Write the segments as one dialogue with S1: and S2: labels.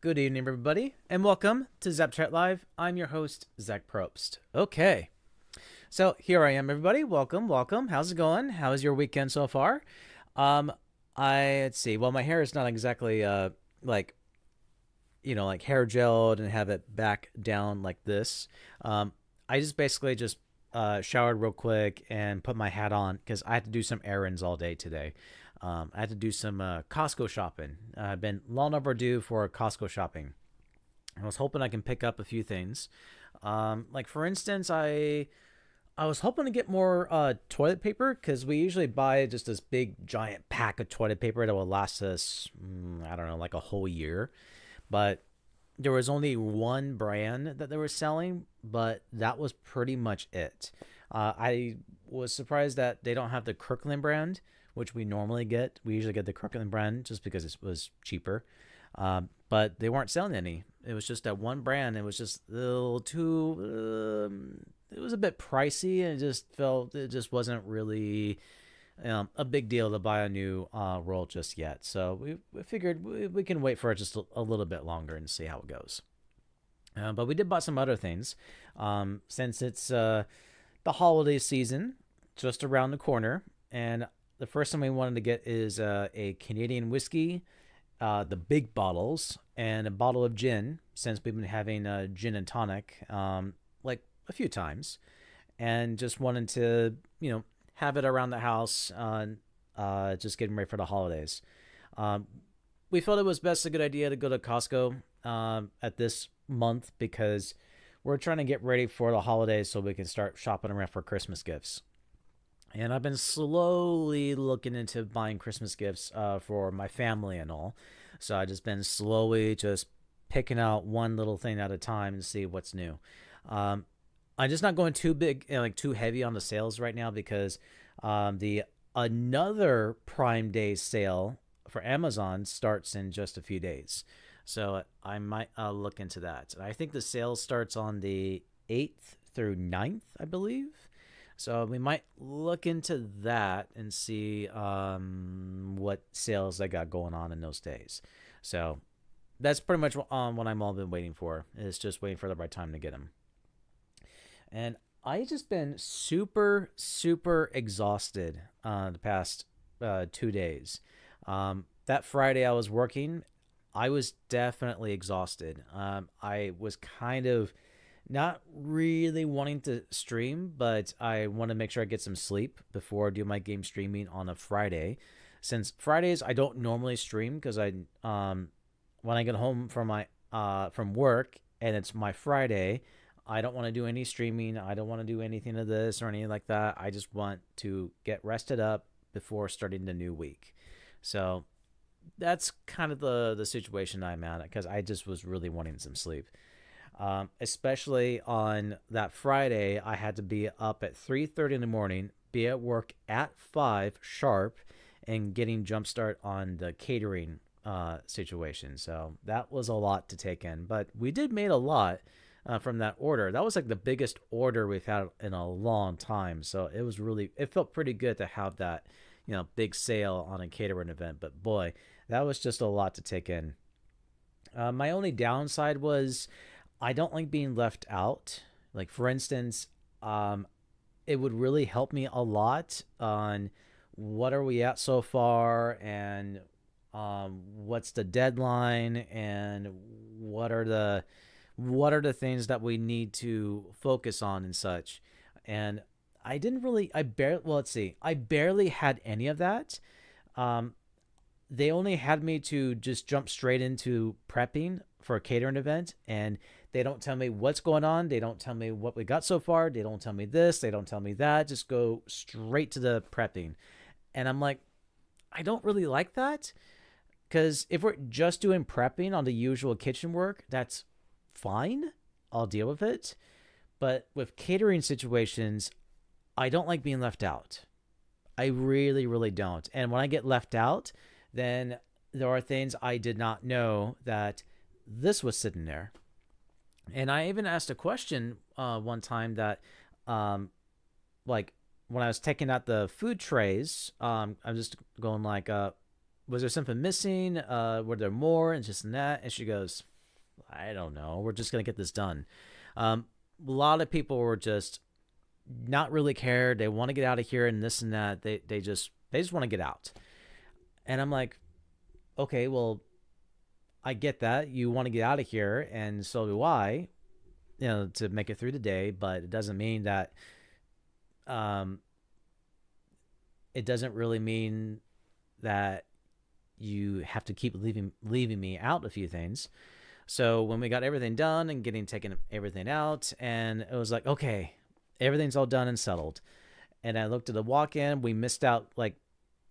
S1: Good evening, everybody, and welcome to ZapChat Live. I'm your host, Zach Probst. Okay, so here I am, everybody. Welcome, welcome. How's it going? How is your weekend so far? Um, let's see. Well, my hair is not exactly like like hair gelled and have it back down like this. I just basically just showered real quick and put my hat on because I had to do some errands all day today. I had to do some Costco shopping. I've been long overdue for Costco shopping. I was hoping I can pick up a few things. Like for instance, I was hoping to get more toilet paper because we usually buy just this big giant pack of toilet paper that will last us, I don't know, like a whole year. But there was only one brand that they were selling, but that was pretty much it. I was surprised that they don't have the Kirkland brand, which we normally get. We usually get the Kirkland brand just because it was cheaper. But they weren't selling any. It was just that one brand. It was just a little too. It was a bit pricey, and it just wasn't really a big deal to buy a new roll just yet. So we figured we can wait for it just a little bit longer and see how it goes. But we did buy some other things since it's the holiday season just around the corner. And the first thing we wanted to get is a Canadian whiskey, the big bottles, and a bottle of gin since we've been having gin and tonic like a few times. And just wanted to, have it around the house, just getting ready for the holidays. We felt it was best a good idea to go to Costco at this month because we're trying to get ready for the holidays so we can start shopping around for Christmas gifts. And I've been slowly looking into buying Christmas gifts for my family and all. So I've just been slowly just picking out one little thing at a time and see what's new. I'm just not going too big, like too heavy on the sales right now because the another Prime Day sale for Amazon starts in just a few days. So I might look into that. I think the sale starts on the 8th through 9th, I believe. So we might look into that and see what sales they got going on in those days. So that's pretty much what I'm all been waiting for. Is just waiting for the right time to get them. And I just been super, super exhausted the past 2 days. That Friday I was working, I was definitely exhausted. I was kind of not really wanting to stream, but I want to make sure I get some sleep before I do my game streaming on a Friday. Since Fridays I don't normally stream because when I get home from my from work and it's my Friday, I don't want to do any streaming. I don't want to do anything of this or anything like that. I just want to get rested up before starting the new week. So that's kind of the situation I'm at because I just was really wanting some sleep. Especially on that Friday, I had to be up at 3:30 in the morning, be at work at 5 sharp, and getting jumpstart on the catering situation. So that was a lot to take in, but we did made a lot from that order. That was like the biggest order we've had in a long time. So it felt pretty good to have that, big sale on a catering event. But boy, that was just a lot to take in. My only downside was I don't like being left out. Like for instance, it would really help me a lot on what are we at so far and what's the deadline and what are the things that we need to focus on and such. And I didn't really I barely had any of that. They only had me to just jump straight into prepping for a catering event, and they don't tell me what's going on. They don't tell me what we got so far. They don't tell me this. They don't tell me that. Just go straight to the prepping. And I'm like, I don't really like that because if we're just doing prepping on the usual kitchen work, that's fine. I'll deal with it. But with catering situations, I don't like being left out. I really, really don't. And when I get left out, then there are things I did not know that this was sitting there. And I even asked a question one time that, like, when I was taking out the food trays, I'm just going like, was there something missing? Were there more? And just and that. And she goes, I don't know. We're just gonna get this done. A lot of people were just not really cared. They want to get out of here and this and that. They just want to get out. And I'm like, okay, well, I get that you want to get out of here, and so do I. To make it through the day, but it doesn't mean that. It doesn't really mean that you have to keep leaving me out a few things. So when we got everything done and taken everything out, and it was like, okay, everything's all done and settled. And I looked at the walk-in. We missed out like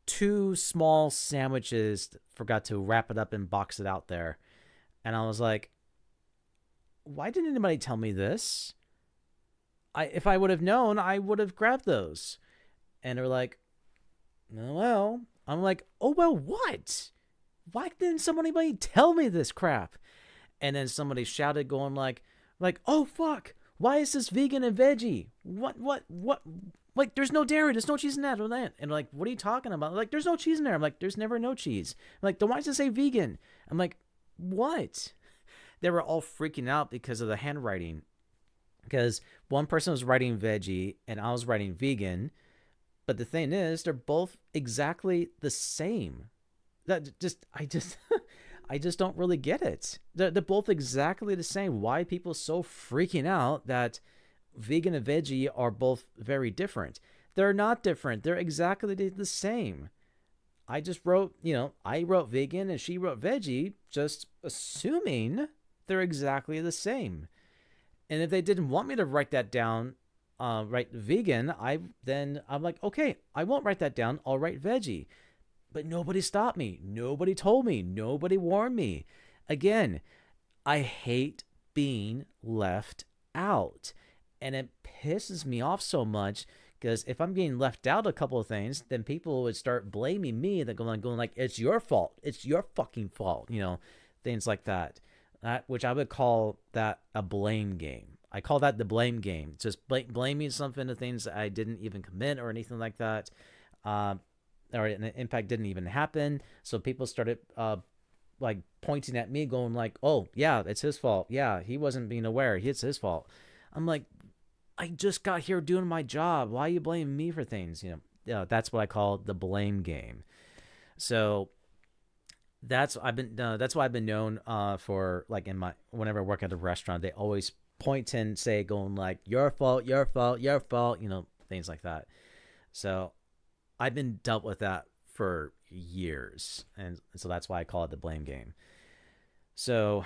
S1: 2 small sandwiches. Forgot to wrap it up and box it out there. And I was like, why didn't anybody tell me this? If I would have known, I would have grabbed those. And they're like, oh, well. I'm like, oh, well, what? Why didn't anybody tell me this crap? And then somebody shouted, going like, oh, fuck. Why is this vegan and veggie? What? Like, there's no dairy. There's no cheese in that or that. And like, what are you talking about? Like, there's no cheese in there. I'm like, there's never no cheese. I'm like, then why does it say vegan? I'm like, what? They were all freaking out because of the handwriting. Because one person was writing veggie and I was writing vegan. But the thing is, they're both exactly the same. I just don't really get it. They're both exactly the same. Why are people so freaking out that vegan and veggie are both very different? They're not different. They're exactly the same. I just wrote, I wrote vegan and she wrote veggie, just assuming they're exactly the same. And if they didn't want me to write that down, write vegan, I'm like, okay, I won't write that down. I'll write veggie. But nobody stopped me. Nobody told me. Nobody warned me. Again, I hate being left out. And it pisses me off so much because if I'm getting left out a couple of things, then people would start blaming me. They're going like, it's your fault. It's your fucking fault. Things like that. Which I would call that a blame game. I call that the blame game. Just blaming something to things that I didn't even commit or anything like that. Or an impact didn't even happen. So people started like pointing at me going like, oh, yeah, it's his fault. Yeah, he wasn't being aware. It's his fault. I'm like, I just got here doing my job. Why are you blaming me for things? That's what I call the blame game. So that's why I've been known for like whenever I work at a restaurant, they always point and say going like your fault, things like that. So I've been dealt with that for years, and so that's why I call it the blame game. So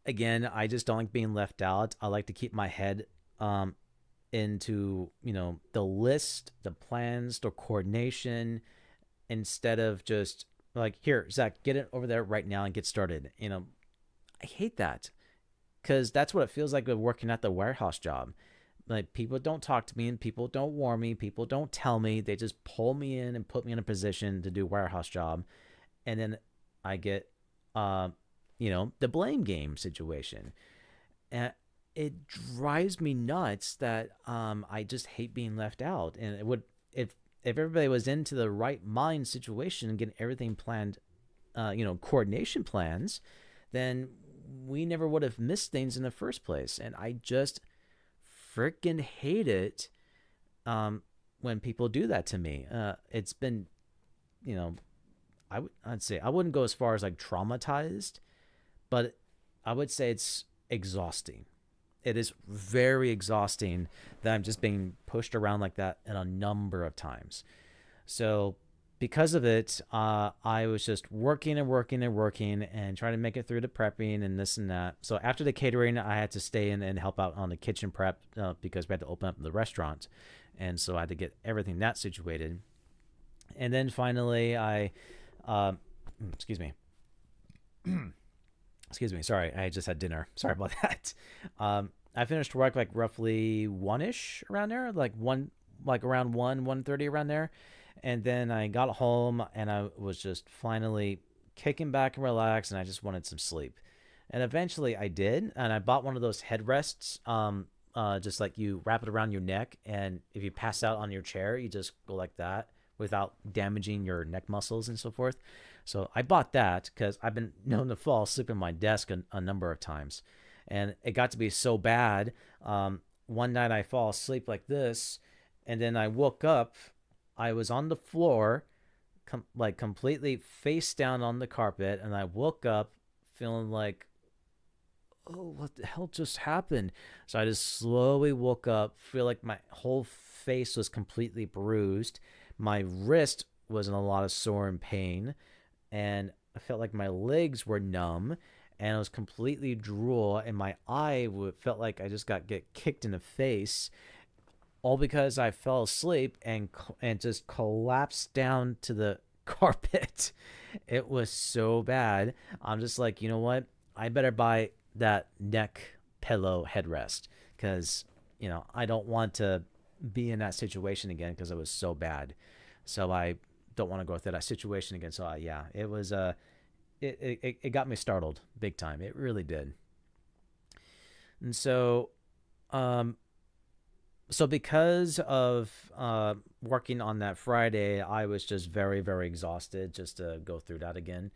S1: again, I just don't like being left out. I like to keep my head into the list, the plans, the coordination, instead of just like, here, Zach, get it over there right now and get started. I hate that because that's what it feels like working at the warehouse job. Like, people don't talk to me and people don't warn me. People don't tell me. They just pull me in and put me in a position to do a warehouse job. And then I get, the blame game situation. And it drives me nuts that I just hate being left out. And it would, if everybody was into the right mind situation and getting everything planned, coordination plans, then we never would have missed things in the first place. And I just freaking hate it when people do that to me. It's been, I'd say I wouldn't go as far as like traumatized, but I would say it's exhausting. It is very exhausting that I'm just being pushed around like that in a number of times. So because of it, I was just working and trying to make it through the prepping and this and that. So after the catering, I had to stay in and help out on the kitchen prep because we had to open up the restaurant. And so I had to get everything that situated. And then finally, excuse me. Excuse me. Sorry, I just had dinner. Sorry about that. I finished work like roughly 1-ish around there, around 1:30 around there. And then I got home and I was just finally kicking back and relaxed, and I just wanted some sleep. And eventually I did, and I bought one of those headrests, just like you wrap it around your neck, and if you pass out on your chair, you just go like that without damaging your neck muscles and so forth. So I bought that because I've been known to fall asleep in my desk a number of times. And it got to be so bad. One night I fall asleep like this, and then I woke up. I was on the floor, like completely face down on the carpet, and I woke up feeling like, oh, what the hell just happened? So I just slowly woke up, feel like my whole face was completely bruised. My wrist was in a lot of sore and pain, and I felt like my legs were numb, and I was completely drool, and my eye felt like I just got get kicked in the face, all because I fell asleep and just collapsed down to the carpet. It was so bad. I'm just like, you know what? I better buy that neck pillow headrest because I don't want to be in that situation again because it was so bad. So I don't want to go through that situation again. So yeah, it was it got me startled big time. It really did. And so so because of working on that Friday, I was just very, very exhausted just to go through that again.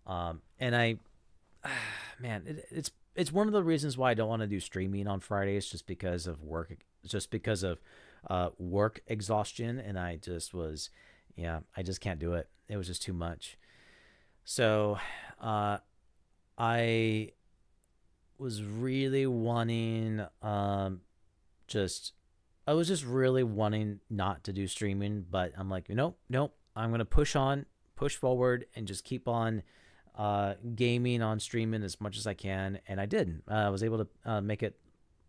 S1: And man, it's one of the reasons why I don't want to do streaming on Fridays, just because of work, just because of work exhaustion. And I just can't do it. It was just too much. So I was really wanting just I was just really wanting not to do streaming, but I'm like, nope, I'm gonna push forward, and just keep on gaming on streaming as much as I can, and I did. I was able to make it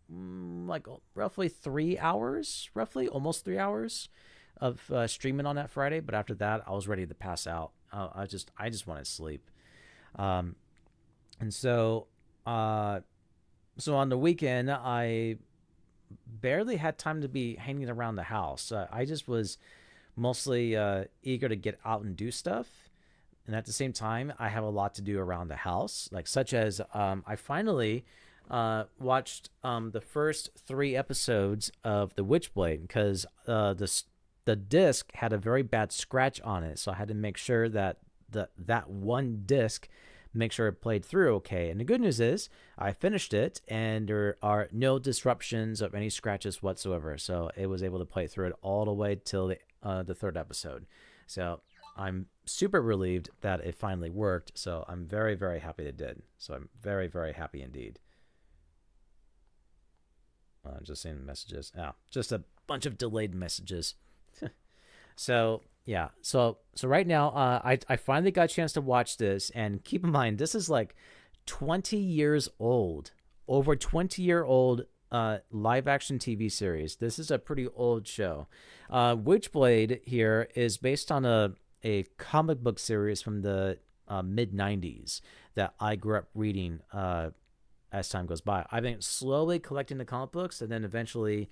S1: like roughly 3 hours, almost 3 hours of streaming on that Friday. But after that, I was ready to pass out. I just wanted to sleep, and so on the weekend, I barely had time to be hanging around the house. I just was mostly eager to get out and do stuff. And at the same time, I have a lot to do around the house, like such as I finally watched the first 3 episodes of The Witchblade because the disc had a very bad scratch on it. So I had to make sure that that one disc, make sure it played through okay. And the good news is I finished it, and there are no disruptions of any scratches whatsoever. So it was able to play through it all the way till the third episode. So I'm super relieved that it finally worked. So I'm very, very happy it did. So I'm very, very happy indeed. Just seeing messages. Just a bunch of delayed messages. So yeah, so right now, I finally got a chance to watch this, and keep in mind, this is like 20 years old, over 20-year-old live action TV series. This is a pretty old show. Witchblade here is based on a comic book series from the mid 90s that I grew up reading as time goes by. I've been slowly collecting the comic books, and then eventually,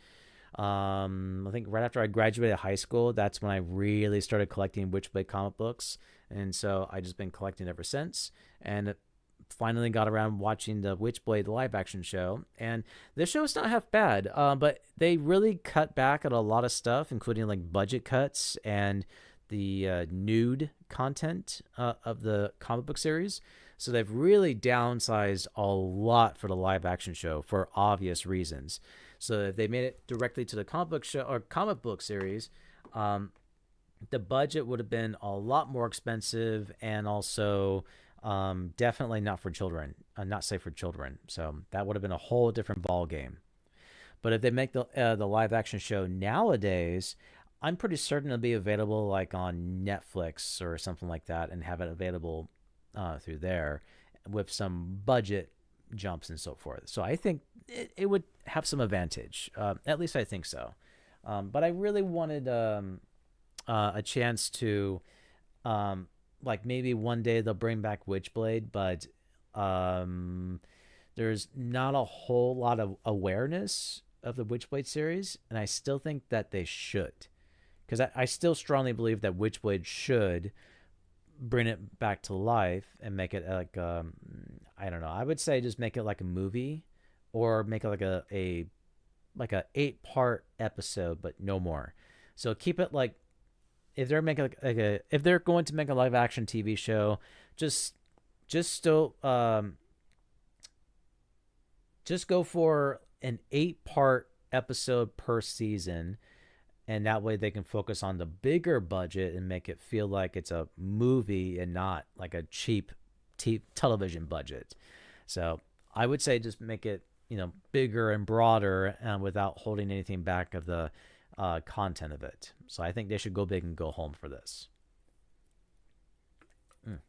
S1: I think right after I graduated high school, that's when I really started collecting Witchblade comic books. And so I just been collecting ever since, and finally got around watching the Witchblade live action show. And this show is not half bad, but they really cut back at a lot of stuff, including like budget cuts and the nude content of the comic book series. So they've really downsized a lot for the live action show for obvious reasons. So if they made it directly to the comic book show or comic book series, the budget would have been a lot more expensive, and also definitely not for children, not safe for children. So that would have been a whole different ball game. But if they make the live action show nowadays, I'm pretty certain it'll be available like on Netflix or something like that, and have it available through there with some budget jumps and so forth. So I think it would have some advantage. At least I think so. But I really wanted a chance to, like maybe one day they'll bring back Witchblade, but there's not a whole lot of awareness of the Witchblade series, and I still think that they should. Because I still strongly believe that Witchblade should bring it back to life and make it like I don't know. I would say just make it like a movie, or make it like a 8-part episode, but no more. So keep it like if they're making if they're going to make a live action TV show, just just still just go for an 8-part episode per season, and that way they can focus on the bigger budget and make it feel like it's a movie and not like a cheap television budget. So I would say just make it, bigger and broader, without holding anything back of the content of it. So I think they should go big and go home for this. Mm.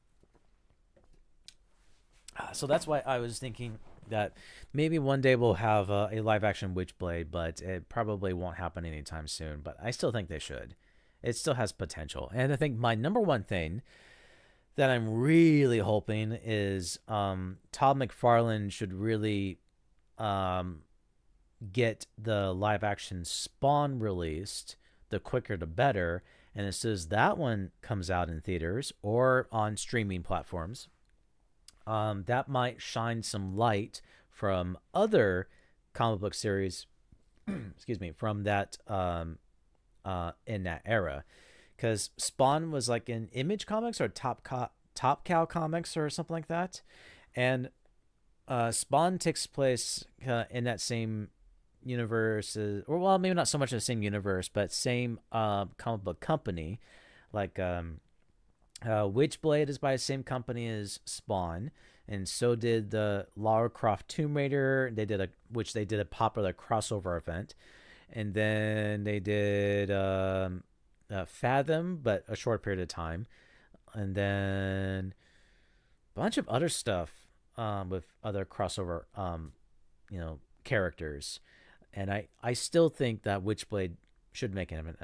S1: So that's why I was thinking that maybe one day we'll have a live action Witchblade, but it probably won't happen anytime soon. But I still think they should. It still has potential. And I think my number one thing that I'm really hoping is Todd McFarlane should really get the live action Spawn released. The quicker the better. And as soon as that one comes out in theaters or on streaming platforms, that might shine some light from other comic book series, excuse me, from that in that era, because Spawn was like in Image Comics or Top Cow Comics or something like that, and Spawn takes place in that same universe, or well, maybe not so much in the same universe, but same comic book company, like Witchblade is by the same company as Spawn, and so did the Lara Croft Tomb Raider. They did a popular crossover event, and then they did Fathom, but a short period of time, and then a bunch of other stuff with other crossover characters, and I still think that Witchblade should make an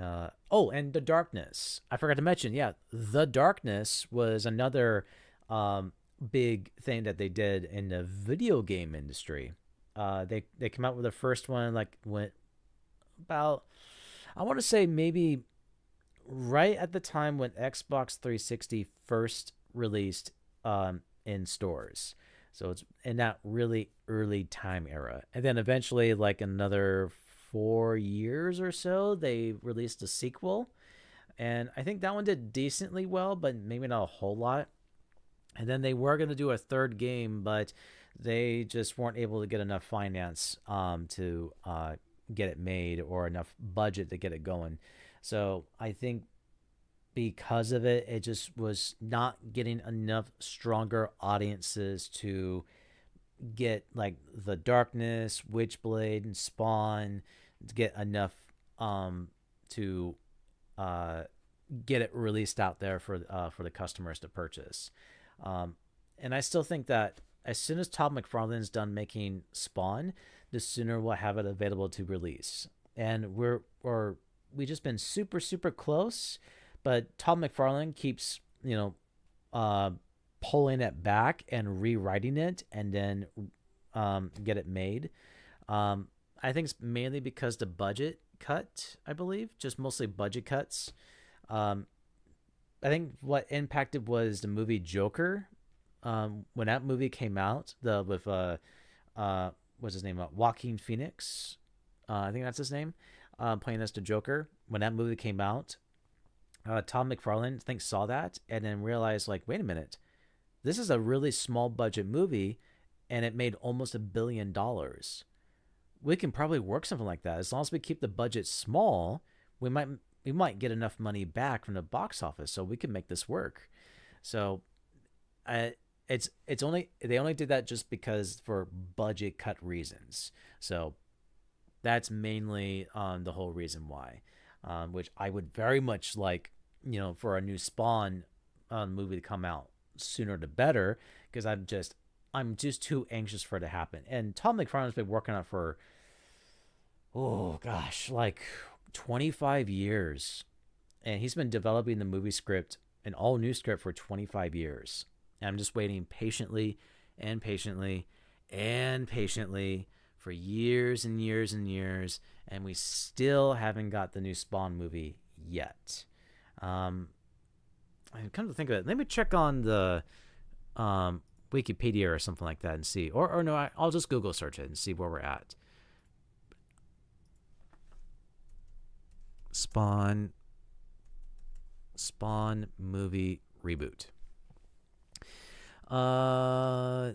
S1: oh, and The Darkness. I forgot to mention, yeah, The Darkness was another big thing that they did in the video game industry. They came out with the first one, like, went about, I want to say maybe right at the time when Xbox 360 first released in stores. So it's in that really early time era. And then eventually, like another 4 years or so, they released a sequel. And I think that one did decently well, but maybe not a whole lot. And then they were going to do a third game, but they just weren't able to get enough finance to get it made, or enough budget to get it going. So I think because of it, it just was not getting enough stronger audiences to get like The Darkness, Witchblade, and Spawn to get enough to get it released out there for the customers to purchase. And I still think that as soon as Todd McFarlane's done making Spawn, the sooner we'll have it available to release. And we just been super, super close, but Todd McFarlane keeps, pulling it back and rewriting it and then get it made. I think it's mainly because the budget cut, I believe, just mostly budget cuts. I think what impacted was the movie Joker. When that movie came out, with what's his name? Joaquin Phoenix. I think that's his name. Playing as the Joker. When that movie came out, Todd McFarlane, I think, saw that and then realized, like, wait a minute, this is a really small budget movie, and it made almost $1 billion. We can probably work something like that. As long as we keep the budget small, we might get enough money back from the box office, so we can make this work. So, it's only, they only did that just because for budget cut reasons. So that's mainly the whole reason why, which I would very much like, for a new Spawn movie to come out sooner the better, because I'm just too anxious for it to happen. And Todd McFarlane's been working on it for, oh gosh, like 25 years. And he's been developing the movie script, an all new script, for 25 years. And I'm just waiting patiently and patiently and patiently for years and years and years. And we still haven't got the new Spawn movie yet. I come to think of it, let me check on the Wikipedia or something like that and see. Or no, I'll just Google search it and see where we're at. Spawn Spawn movie reboot. Uh,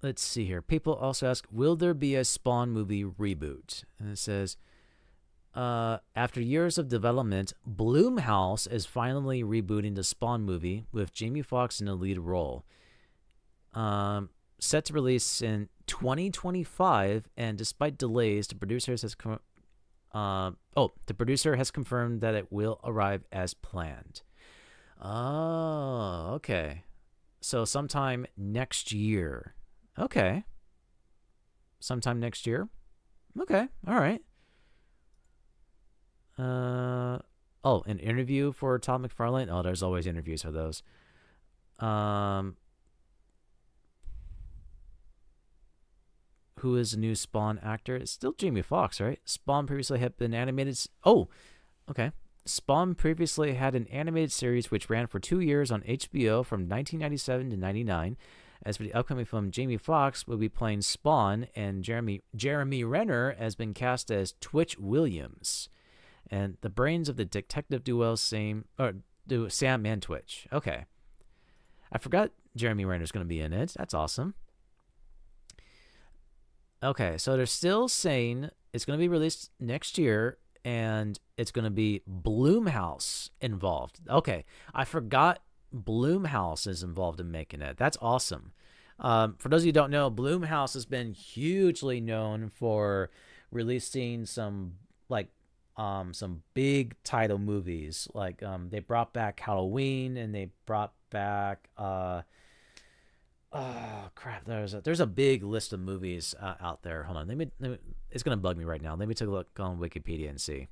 S1: let's see here. People also ask, will there be a Spawn movie reboot? And it says, after years of development, Blumhouse is finally rebooting the Spawn movie with Jamie Foxx in the lead role. Set to release in 2025, and despite delays, the producer has confirmed that it will arrive as planned. Oh, okay. So sometime next year. Okay. Sometime next year. Okay. All right. An interview for Todd McFarlane. Oh, there's always interviews for those. Who is the new Spawn actor? It's still Jamie Foxx, right? Spawn previously had been animated. Oh, okay. Spawn previously had an animated series which ran for 2 years on HBO from 1997 to 99. As for the upcoming film, Jamie Foxx will be playing Spawn, and Jeremy Renner has been cast as Twitch Williams, and the brains of the detective duo Sam and Twitch. Okay, I forgot Jeremy Renner's going to be in it. That's awesome. Okay, so they're still saying it's going to be released next year, and it's going to be Blumhouse involved. Okay, I forgot Blumhouse is involved in making it. That's awesome. For those of you who don't know, Blumhouse has been hugely known for releasing some big title movies. Like they brought back Halloween, and they brought back oh crap! There's a big list of movies out there. Hold on, let me. It's gonna bug me right now. Let me take a look on Wikipedia and see.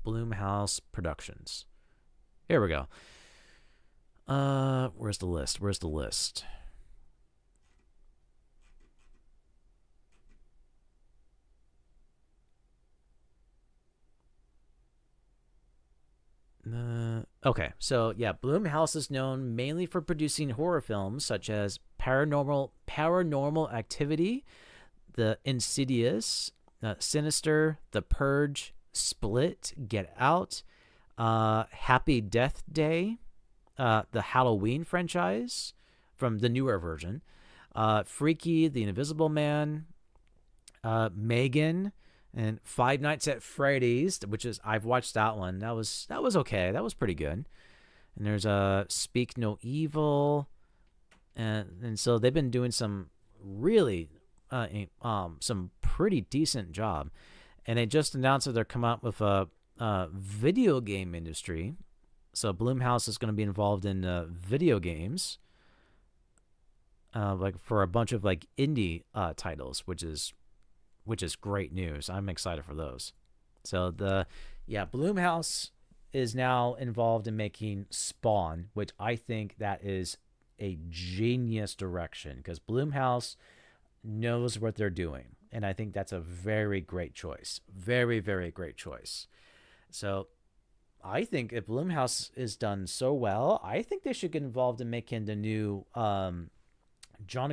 S1: Blumhouse Productions. Here we go. Where's the list? Okay, so yeah, Blumhouse is known mainly for producing horror films such as Paranormal Activity, The Insidious, Sinister, The Purge, Split, Get Out, Happy Death Day, the Halloween franchise from the newer version, Freaky, The Invisible Man, Megan, and Five Nights at Freddy's, which is I've watched that one. That was okay. That was pretty good. And there's Speak No Evil, and so they've been doing some really some pretty decent job. And they just announced that they're coming out with a video game industry. So Blumhouse is going to be involved in video games, like for a bunch of like indie titles, which is great news. I'm excited for those. So Blumhouse is now involved in making Spawn, which I think that is a genius direction because Blumhouse knows what they're doing. And I think that's a very great choice. Very, very great choice. So I think if Blumhouse is done so well, I think they should get involved in making the new John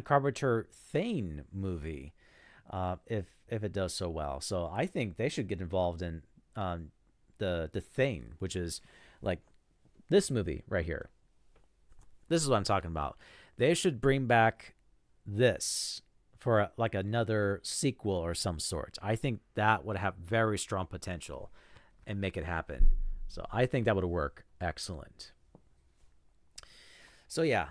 S1: Carpenter Thane movie if it does so well. So I think they should get involved in the Thane, which is like this movie right here. This is what I'm talking about. They should bring back this for like another sequel or some sort. I think that would have very strong potential and make it happen. So I think that would work excellent. So yeah,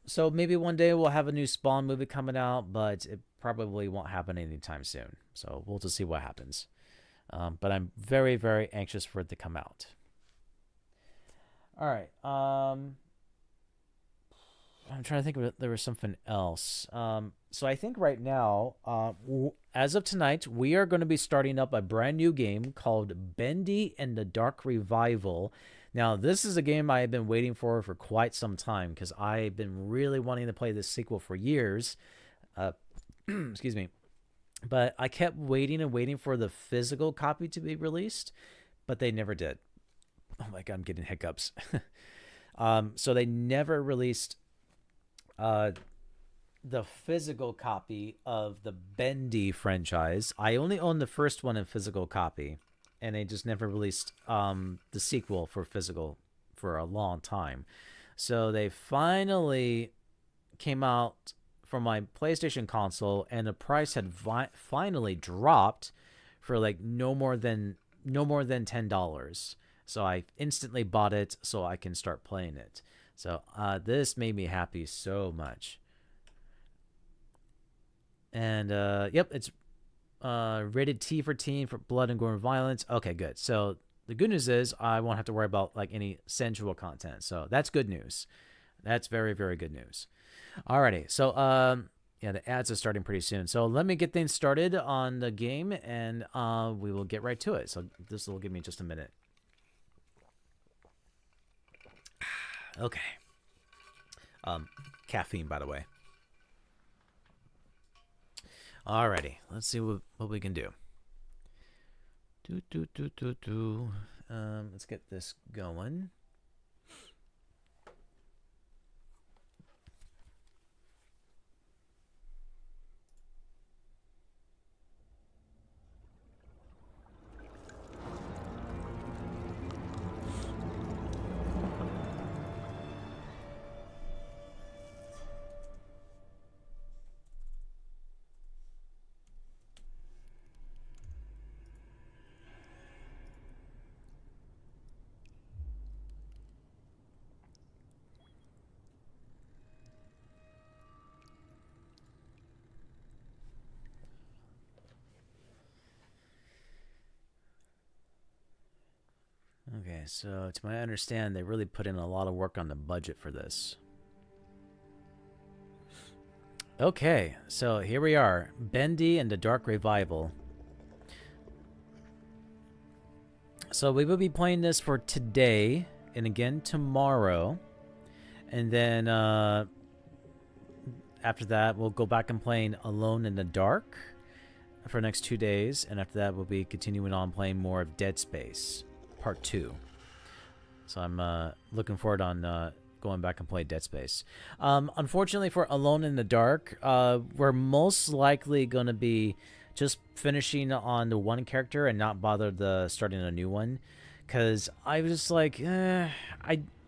S1: so maybe one day we'll have a new Spawn movie coming out, but it probably won't happen anytime soon. So we'll just see what happens. But I'm very, very anxious for it to come out. All right. I'm trying to think of it. There was something else. So I think right now, as of tonight, we are going to be starting up a brand new game called Bendy and the Dark Revival. Now, this is a game I have been waiting for quite some time because I've been really wanting to play this sequel for years. Excuse me. But I kept waiting and waiting for the physical copy to be released, but they never did. Oh my God, I'm getting hiccups. So they never released the physical copy of the Bendy franchise. I only own the first one in physical copy, and they just never released the sequel for physical for a long time. So they finally came out for my PlayStation console, and the price had finally dropped for like no more than $10. So I instantly bought it so I can start playing it. So this made me happy so much. And yep, it's rated T for teen for blood and gore and violence. Okay, good. So the good news is I won't have to worry about like any sensual content. So that's good news. That's very, very good news. Alrighty. So yeah, the ads are starting pretty soon. So let me get things started on the game, and we will get right to it. So this will give me just a minute. Okay. Caffeine, by the way. Alrighty, let's see what we can do. Let's get this going. Okay, so to my understanding, they really put in a lot of work on the budget for this. Okay, so here we are. Bendy and the Dark Revival. So we will be playing this for today and again tomorrow. And then after that, we'll go back and playing Alone in the Dark for the next 2 days. And after that, we'll be continuing on playing more of Dead Space Part 2. So I'm looking forward on going back and play Dead Space. Unfortunately for Alone in the Dark, we're most likely going to be just finishing on the one character and not bother starting a new one. Because I was just like, I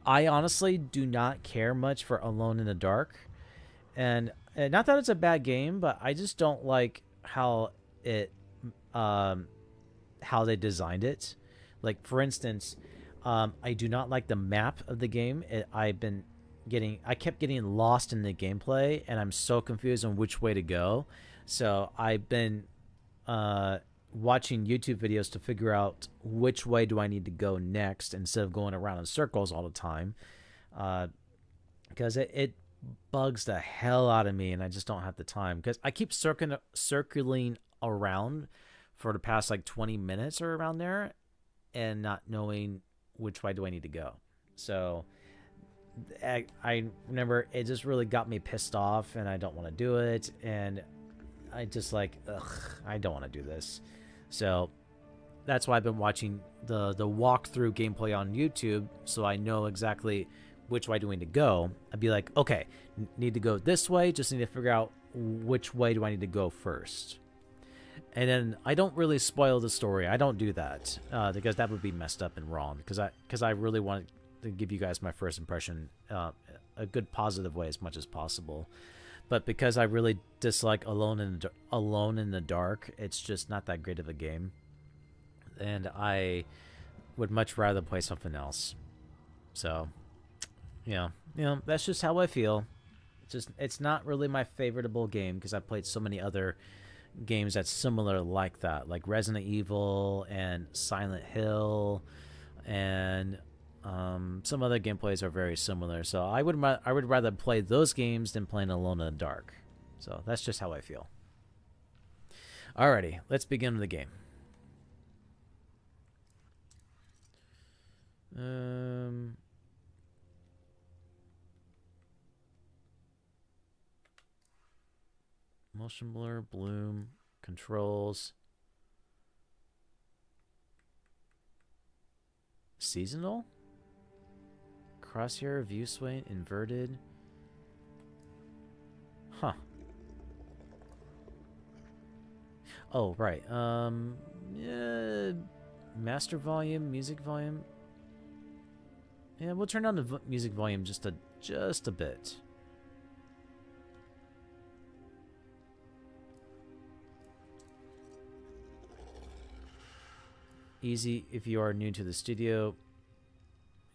S1: honestly do not care much for Alone in the Dark. And not that it's a bad game, but I just don't like how they designed it. Like, for instance, I do not like the map of the game. I kept getting lost in the gameplay, and I'm so confused on which way to go. So I've been watching YouTube videos to figure out which way do I need to go next instead of going around in circles all the time. Because it bugs the hell out of me, and I just don't have the time. Because I keep circling around for the past like 20 minutes or around there, and not knowing which way do I need to go. So I remember it just really got me pissed off, and I don't want to do it. And I just like, I don't want to do this. So that's why I've been watching the walkthrough gameplay on YouTube, so I know exactly which way do I need to go. I'd be like, okay, need to go this way, just need to figure out which way do I need to go first. And then I don't really spoil the story. I don't do that because that would be messed up and wrong. Because I really want to give you guys my first impression a good positive way as much as possible. But because I really dislike Alone in the Dark, it's just not that great of a game. And I would much rather play something else. So, that's just how I feel. It's not really my favoriteable game because I've played so many other games that's similar like that, like Resident Evil and Silent Hill, and some other gameplays are very similar. So I would rather play those games than playing Alone in the Dark. So that's just how I feel. Alrighty, let's begin the game. Motion blur, bloom, controls. Seasonal? Crosshair, view sway, inverted. Huh. Oh, right. Yeah, master volume, music volume. Yeah, we'll turn down the music volume just a bit. Easy if you are new to the studio.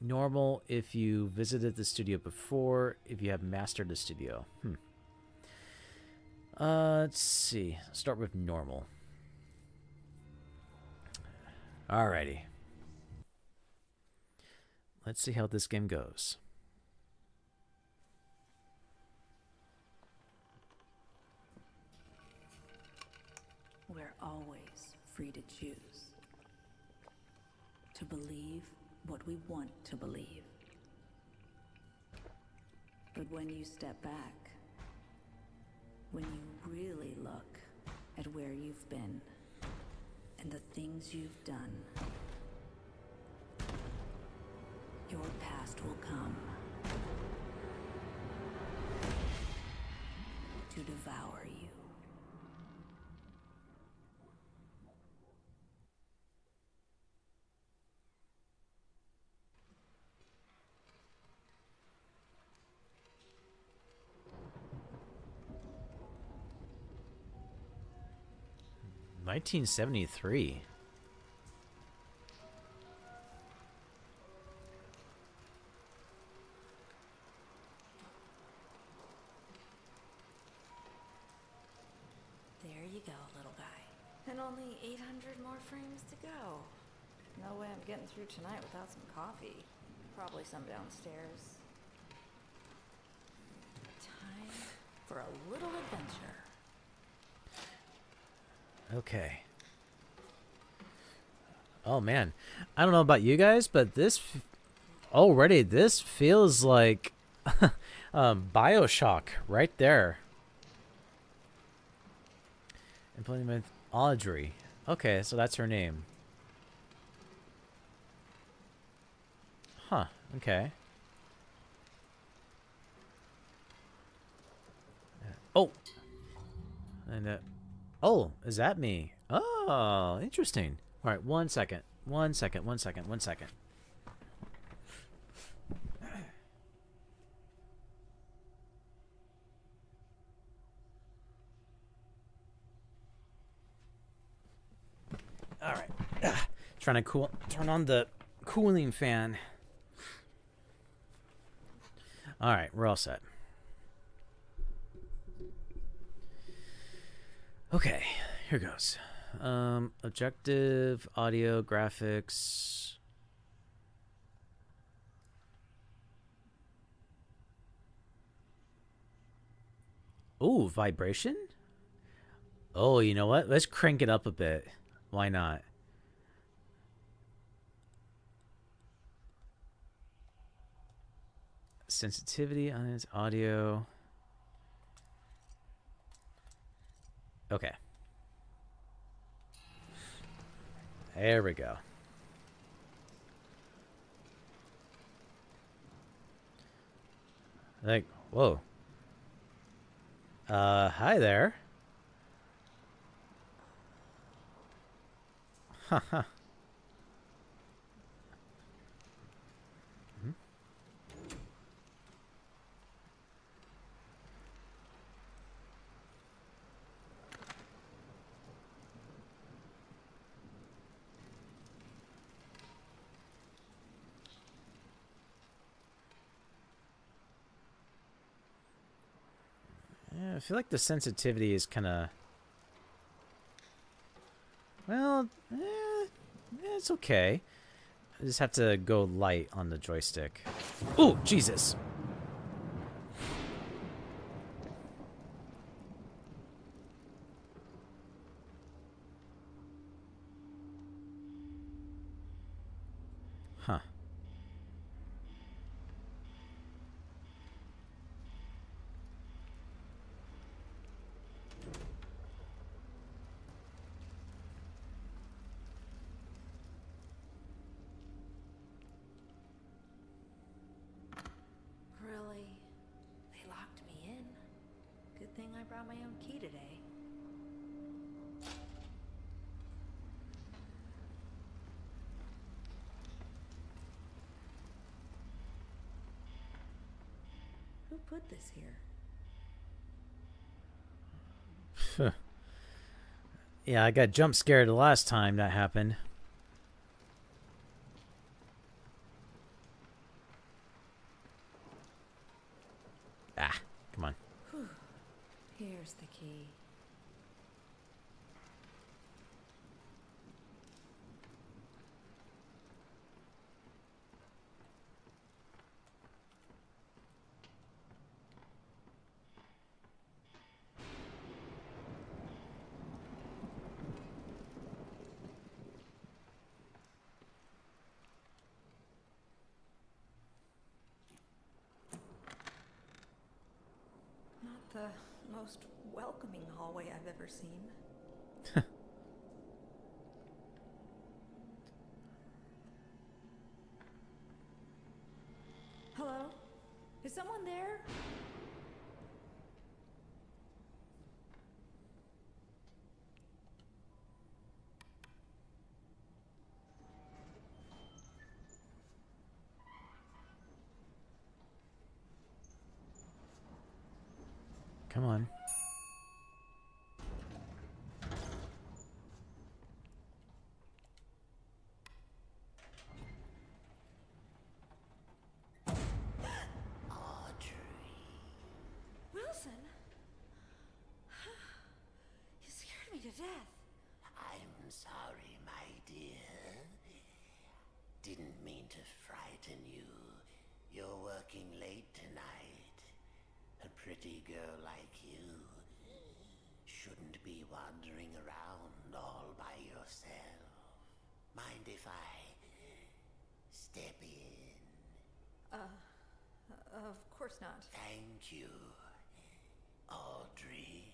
S1: Normal if you visited the studio before, if you have mastered the studio. Let's see. Start with normal. Alrighty. Let's see how this game goes.
S2: We're always free to choose. To believe what we want to believe. But when you step back, when you really look at where you've been and the things you've done, your past will come to devour you.
S1: $1973.
S2: There you go, little guy. And only 800 more frames to go. No way I'm getting through tonight without some coffee. Probably some downstairs. Time for a little adventure.
S1: Okay. Oh man, I don't know about you guys, but this feels like BioShock right there. Implement Audrey. Okay, so that's her name. Huh. Okay. Oh. And oh, is that me? Oh, interesting. All right, one second. One second. All right. Trying to turn on the cooling fan. All right, we're all set. Okay, here goes. Objective, audio, graphics. Ooh, vibration? Oh, you know what? Let's crank it up a bit. Why not? Sensitivity on its audio. Okay. There we go. Like, whoa. Hi there. Haha. Yeah, I feel like the sensitivity is kind of... Well, it's okay. I just have to go light on the joystick. Oh, Jesus. Huh.
S2: Really? They locked me in. Good thing I brought my own key today. put this here?
S1: Yeah, I got jump scared the last time that happened. Ah, come on.
S2: Whew. Here's the key. Not the most welcoming hallway I've ever seen. Hello? Is someone there?
S1: Come on.
S2: Wilson? You scared me to death.
S3: I'm sorry, my dear. Didn't mean to frighten you. You're working late tonight. A pretty girl like you shouldn't be wandering around all by yourself. Mind if I step in?
S2: Of course not.
S3: Thank you. Audrey,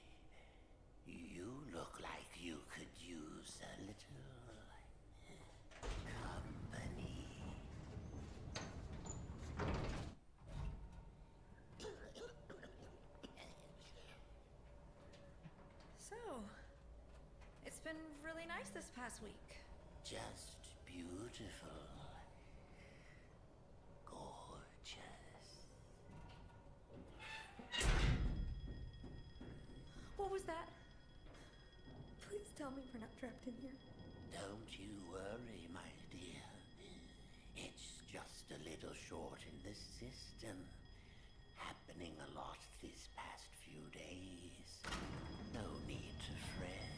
S3: you look like you could use a little company.
S2: So, it's been really nice this past week.
S3: Just beautiful. Gorgeous.
S2: What was that? Please tell me we're not trapped in here.
S3: Don't you worry, my dear. It's just a little short in the system. Happening a lot this past few days. No need to fret.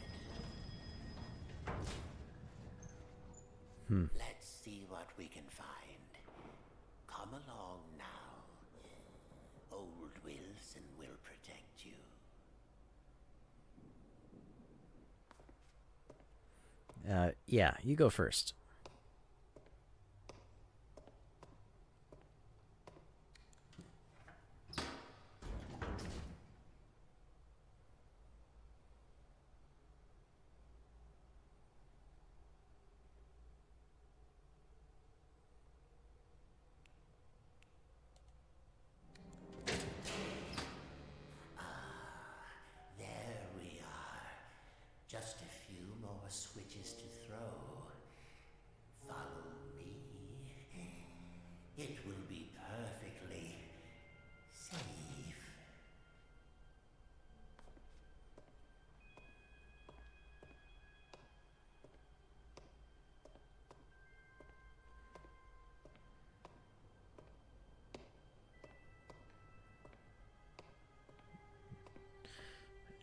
S3: Let's see what we can find. Come along now. Old Wilson will protect you.
S1: Yeah, you go first.
S3: There we are. Just a few more switches to throw. Follow me. It will be perfectly safe.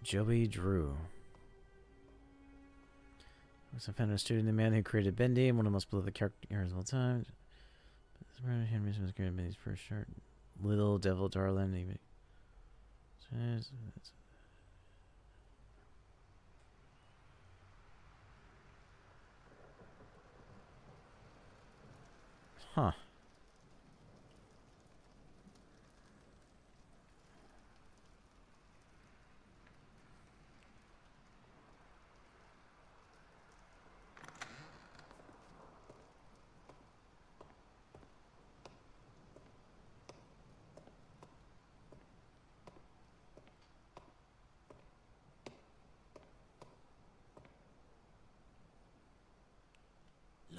S1: Joey Drew. Was a found student, the man who created Bendy, one of the most beloved characters of all time. Henry was created Bendy's first shirt. Little Devil Darling. Even. Huh.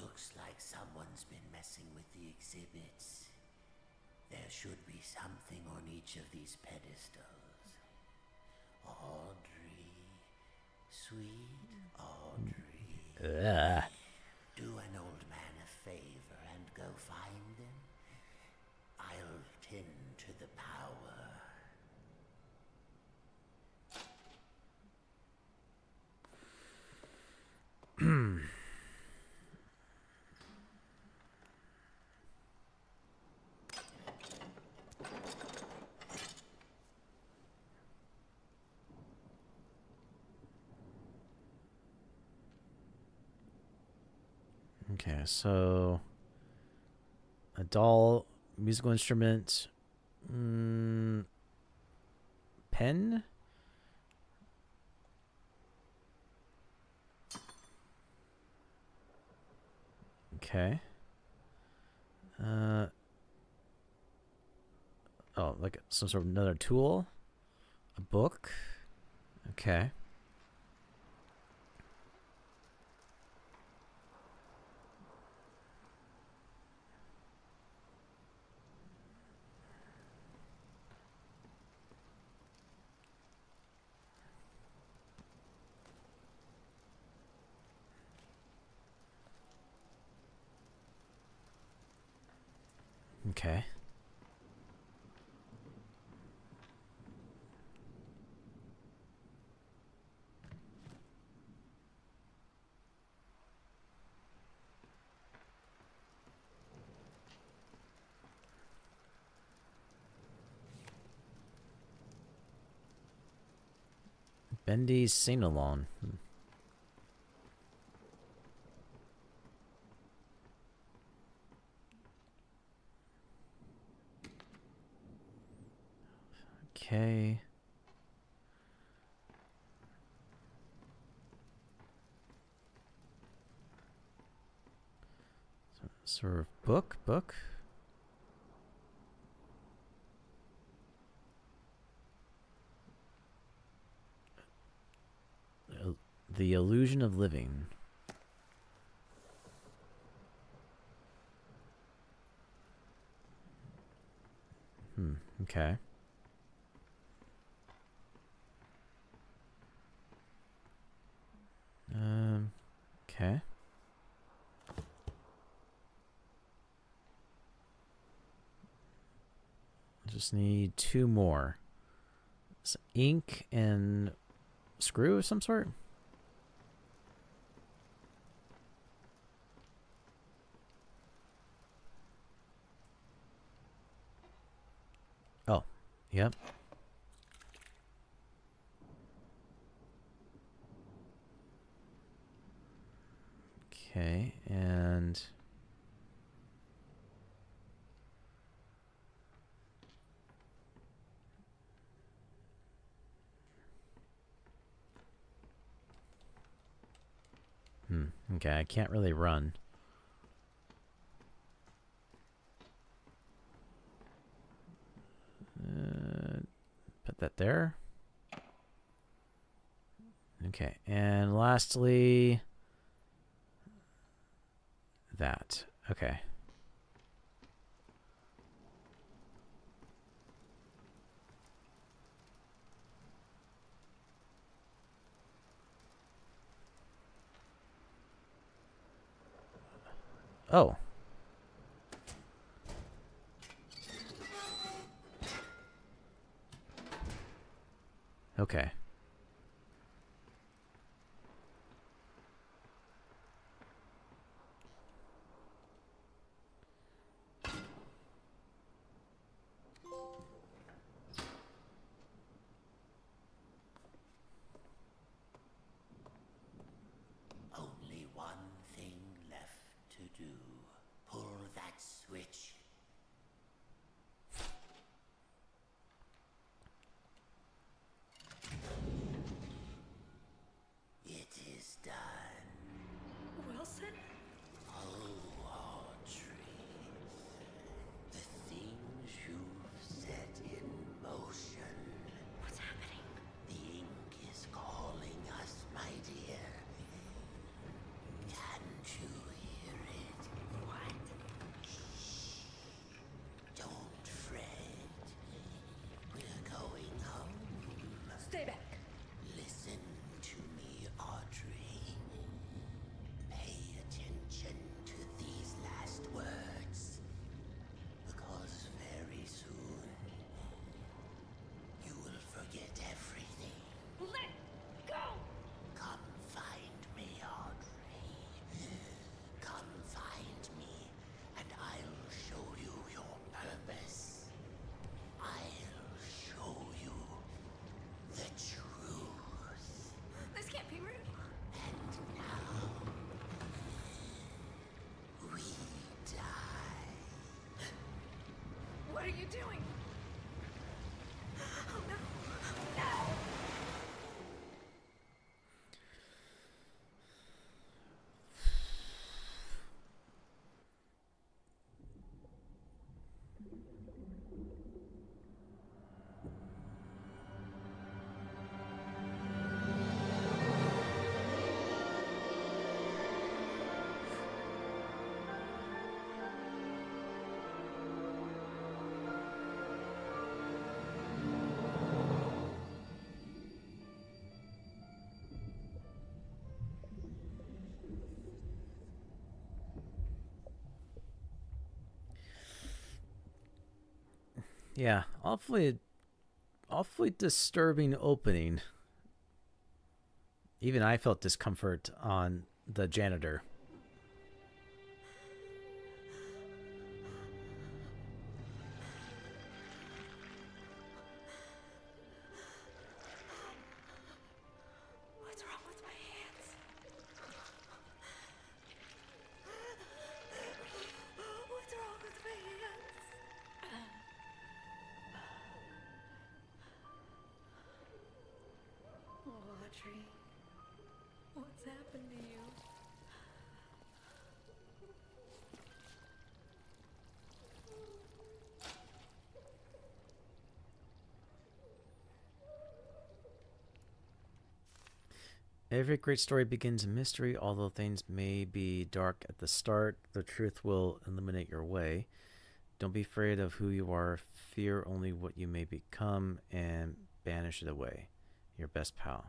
S3: Looks like someone's been messing with the exhibits. There should be something on each of these pedestals. Audrey, sweet Audrey.
S1: Ugh.
S3: Do an old man a favor and go find them. I'll tend to the power.
S1: Okay, so a doll, musical instrument, pen. Okay. Oh, like some sort of another tool, a book. Okay. Okay. Bendy's sing-along. Okay. Sort of book. The Illusion of Living. Okay. Okay. Just need 2 more. Some ink and screw of some sort. Oh, yep. Okay, and okay, I can't really run. Put that there. Okay, and lastly, that. Okay. Oh. Okay.
S3: Only one thing left to do. Pull that switch.
S2: you doing? Oh no. No!
S1: Yeah, awfully disturbing opening. Even I felt discomfort on the janitor.
S2: What's wrong with my hands? What's wrong with my hands? Audrey, what's happened to you?
S1: Every great story begins in mystery. Although things may be dark at the start, the truth will illuminate your way. Don't be afraid of who you are. Fear only what you may become and banish it away. Your best pal.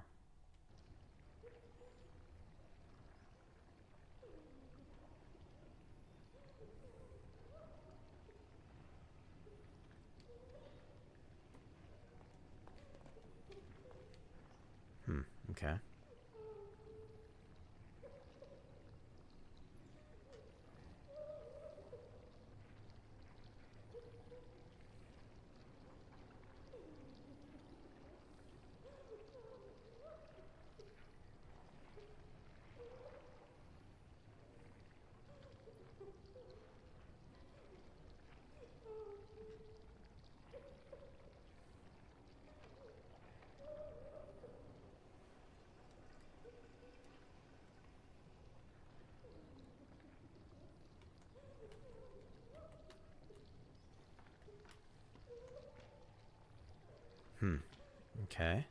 S1: Okay. Okay.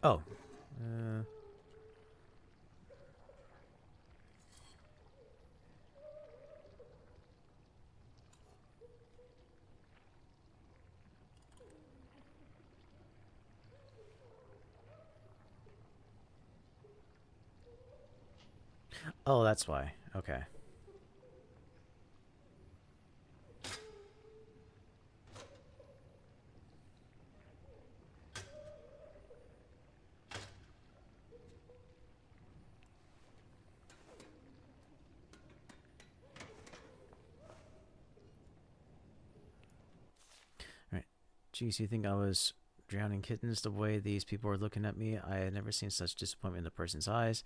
S1: Oh. Oh, that's why. Okay. Right. Geez, you think I was drowning kittens the way these people were looking at me? I had never seen such disappointment in the person's eyes.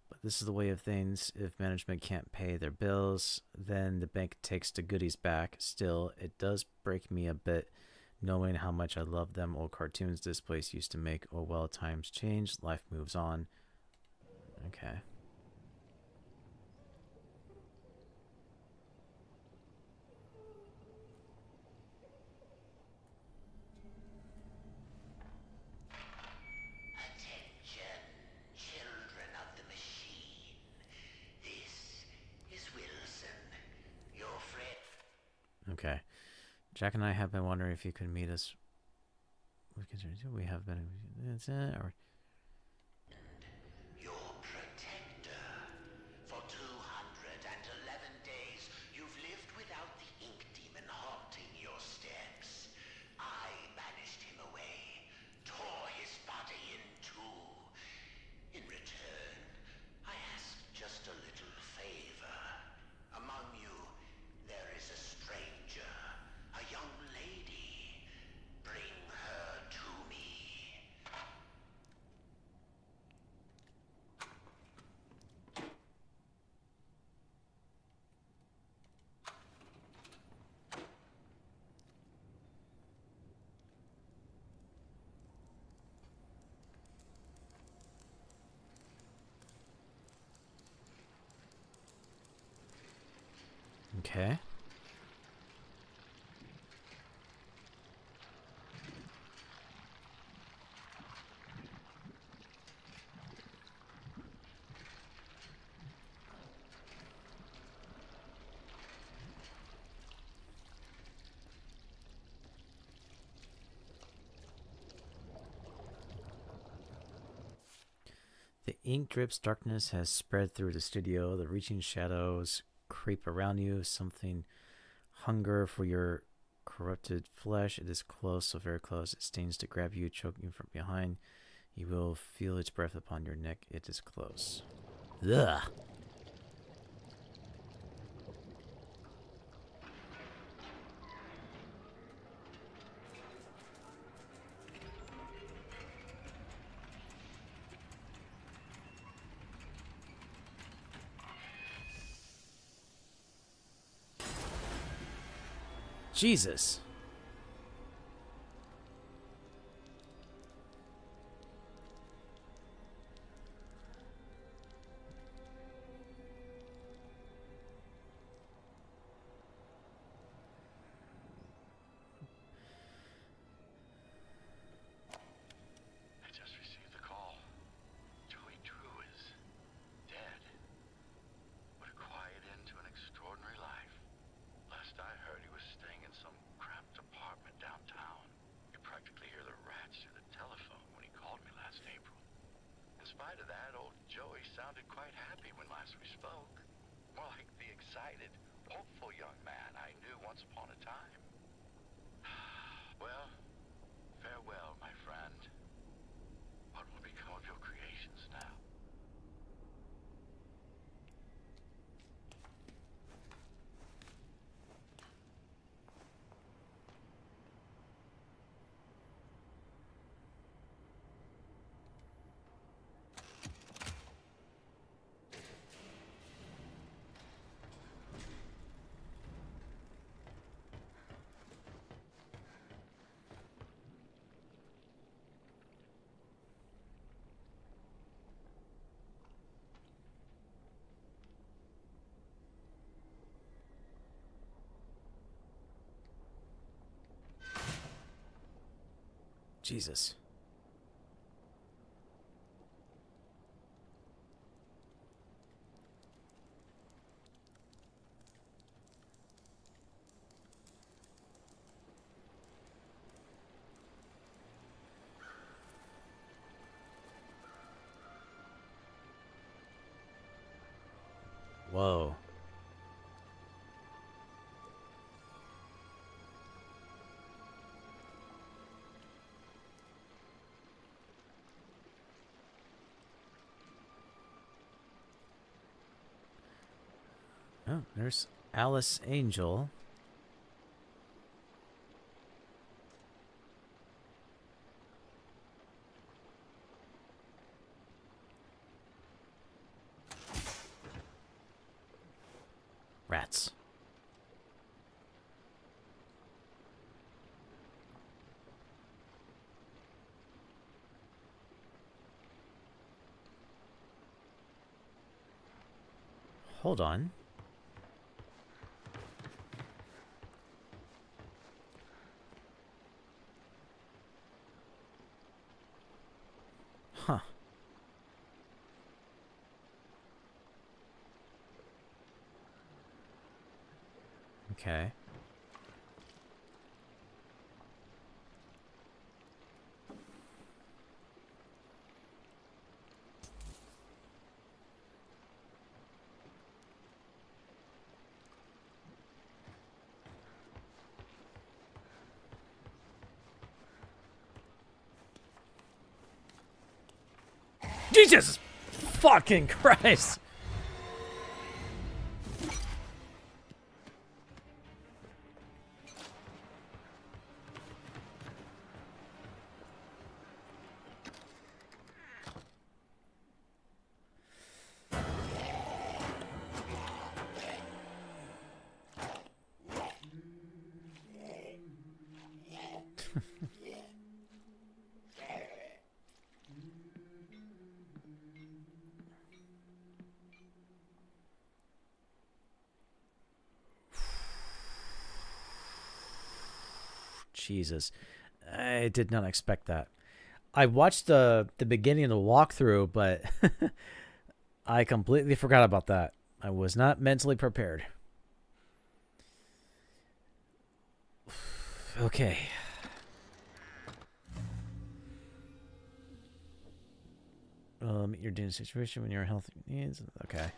S1: But this is the way of things. If management can't pay their bills, then the bank takes the goodies back. Still, it does break me a bit knowing how much I love them old cartoons this place used to make. Oh well, times change, life moves on. Okay.
S3: Attention, children of the machine. This is Wilson, your friend.
S1: Okay. Jack and I have been wondering if you could meet us. We have been. Or
S3: Your protector. For 211 days, you've lived without the ink demon haunting your steps. I banished him away, tore his body in two. In return,
S1: Okay. The ink drips, darkness has spread through the studio. The reaching shadows creep around you. Something hunger for your corrupted flesh. It is close, so very close. It stings to grab you, choking you from behind. You will feel its breath upon your neck. It is close. Ugh. Jesus.
S4: I just received the call. Joey Drew is dead. What a quiet end to an extraordinary life. Last I heard, he was staying in some cramped apartment downtown. You practically hear the rats through the telephone when he called me last April. In spite of that, old Joey sounded quite happy when last we spoke. More like the excited, hopeful young man I knew once upon a time. Well, farewell, my friend. What will become of your creations now?
S1: Jesus. Whoa. Oh, there's Alice Angel. Rats. Hold on. Huh. Okay. Jesus fucking Christ. Jesus. I did not expect that. I watched the beginning of the walkthrough, but I completely forgot about that. I was not mentally prepared. Okay. You're doing a situation when your health needs. Okay.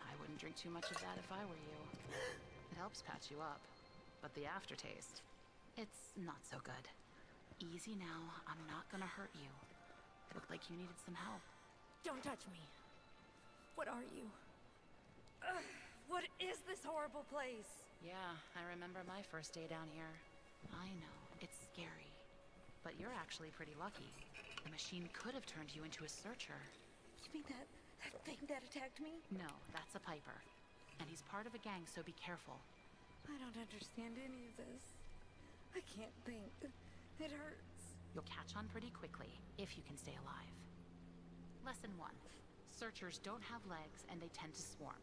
S5: I wouldn't drink too much of that if I were you. It helps patch you up, but the aftertaste, it's not so good. Easy now, I'm not gonna hurt you. Looked like you needed some help.
S6: Don't touch me. What are you? Ugh, what is this horrible place?
S5: Yeah, I remember my first day down here. I know, it's scary. But you're actually pretty lucky. The machine could have turned you into a searcher.
S6: You mean that thing that attacked me?
S5: No, that's a Piper. And he's part of a gang, so be careful.
S6: I don't understand any of this. I can't think. It hurts.
S5: You'll catch on pretty quickly, if you can stay alive. Lesson 1. Searchers don't have legs, and they tend to swarm.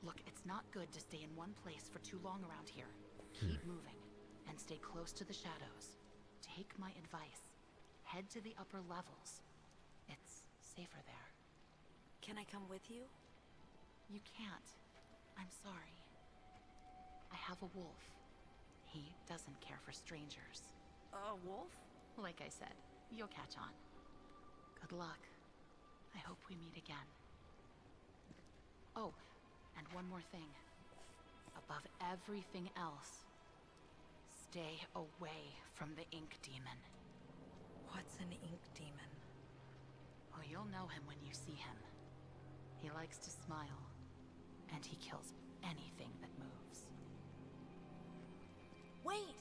S5: Look, it's not good to stay in one place for too long around here. Keep moving, and stay close to the shadows. Take my advice. Head to the upper levels. It's safer there.
S6: Can I come with you?
S5: You can't. I'm sorry. I have a wolf. He doesn't care for strangers.
S6: A wolf?
S5: Like I said, you'll catch on. Good luck. I hope we meet again. Oh, and one more thing. Above everything else, stay away from the ink demon.
S6: What's an ink demon?
S5: Oh, you'll know him when you see him. He likes to smile, and he kills anything that moves.
S6: Wait!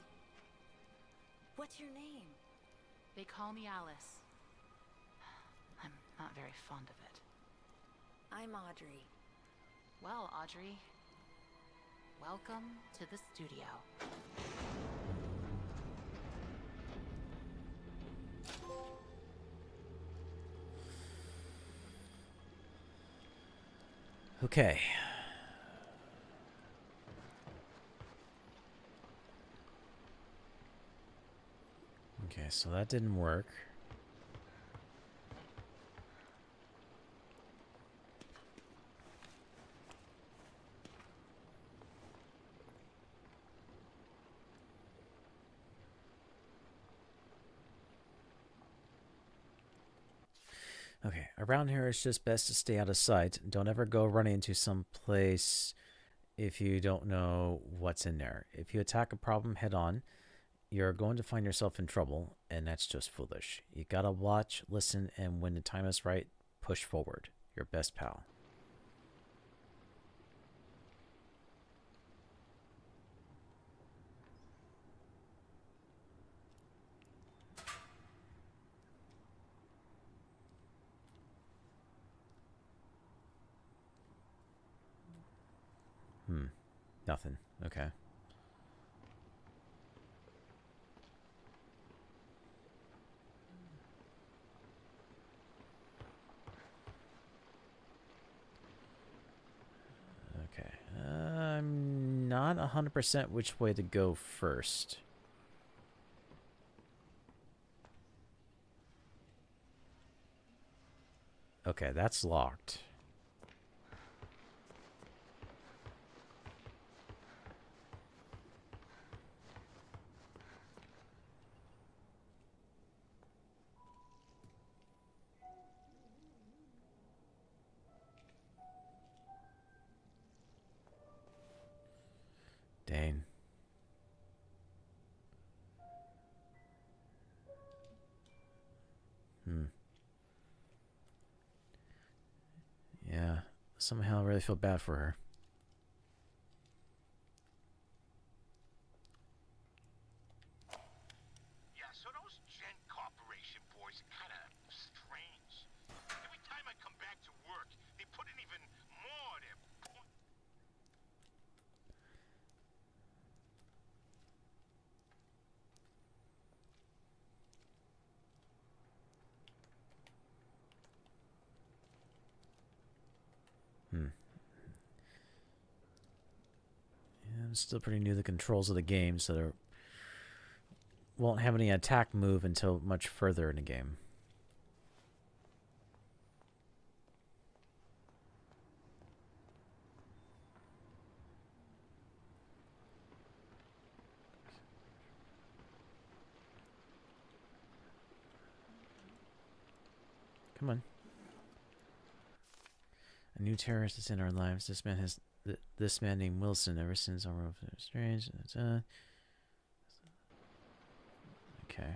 S6: What's your name?
S5: They call me Alice. I'm not very fond of it.
S6: I'm Audrey.
S5: Well, Audrey, welcome to the studio.
S1: Okay. Okay, so that didn't work. Okay, around here it's just best to stay out of sight. Don't ever go running into some place if you don't know what's in there. If you attack a problem head on, you're going to find yourself in trouble, and that's just foolish. You gotta watch, listen, and when the time is right, push forward. Your best pal. Nothing. Okay. Okay. I'm not 100% which way to go first. Okay, that's locked. Dang. Yeah, somehow I really feel bad for her.
S4: Yeah, so those Gen Corporation boys are kind of strange. Every time I come back to work, they put in even more of their...
S1: I'm still pretty new to the controls of the game, so there won't have any attack move until much further in the game. Come on. A new terrorist is in our lives. This man named Wilson ever since our world was strange. Okay.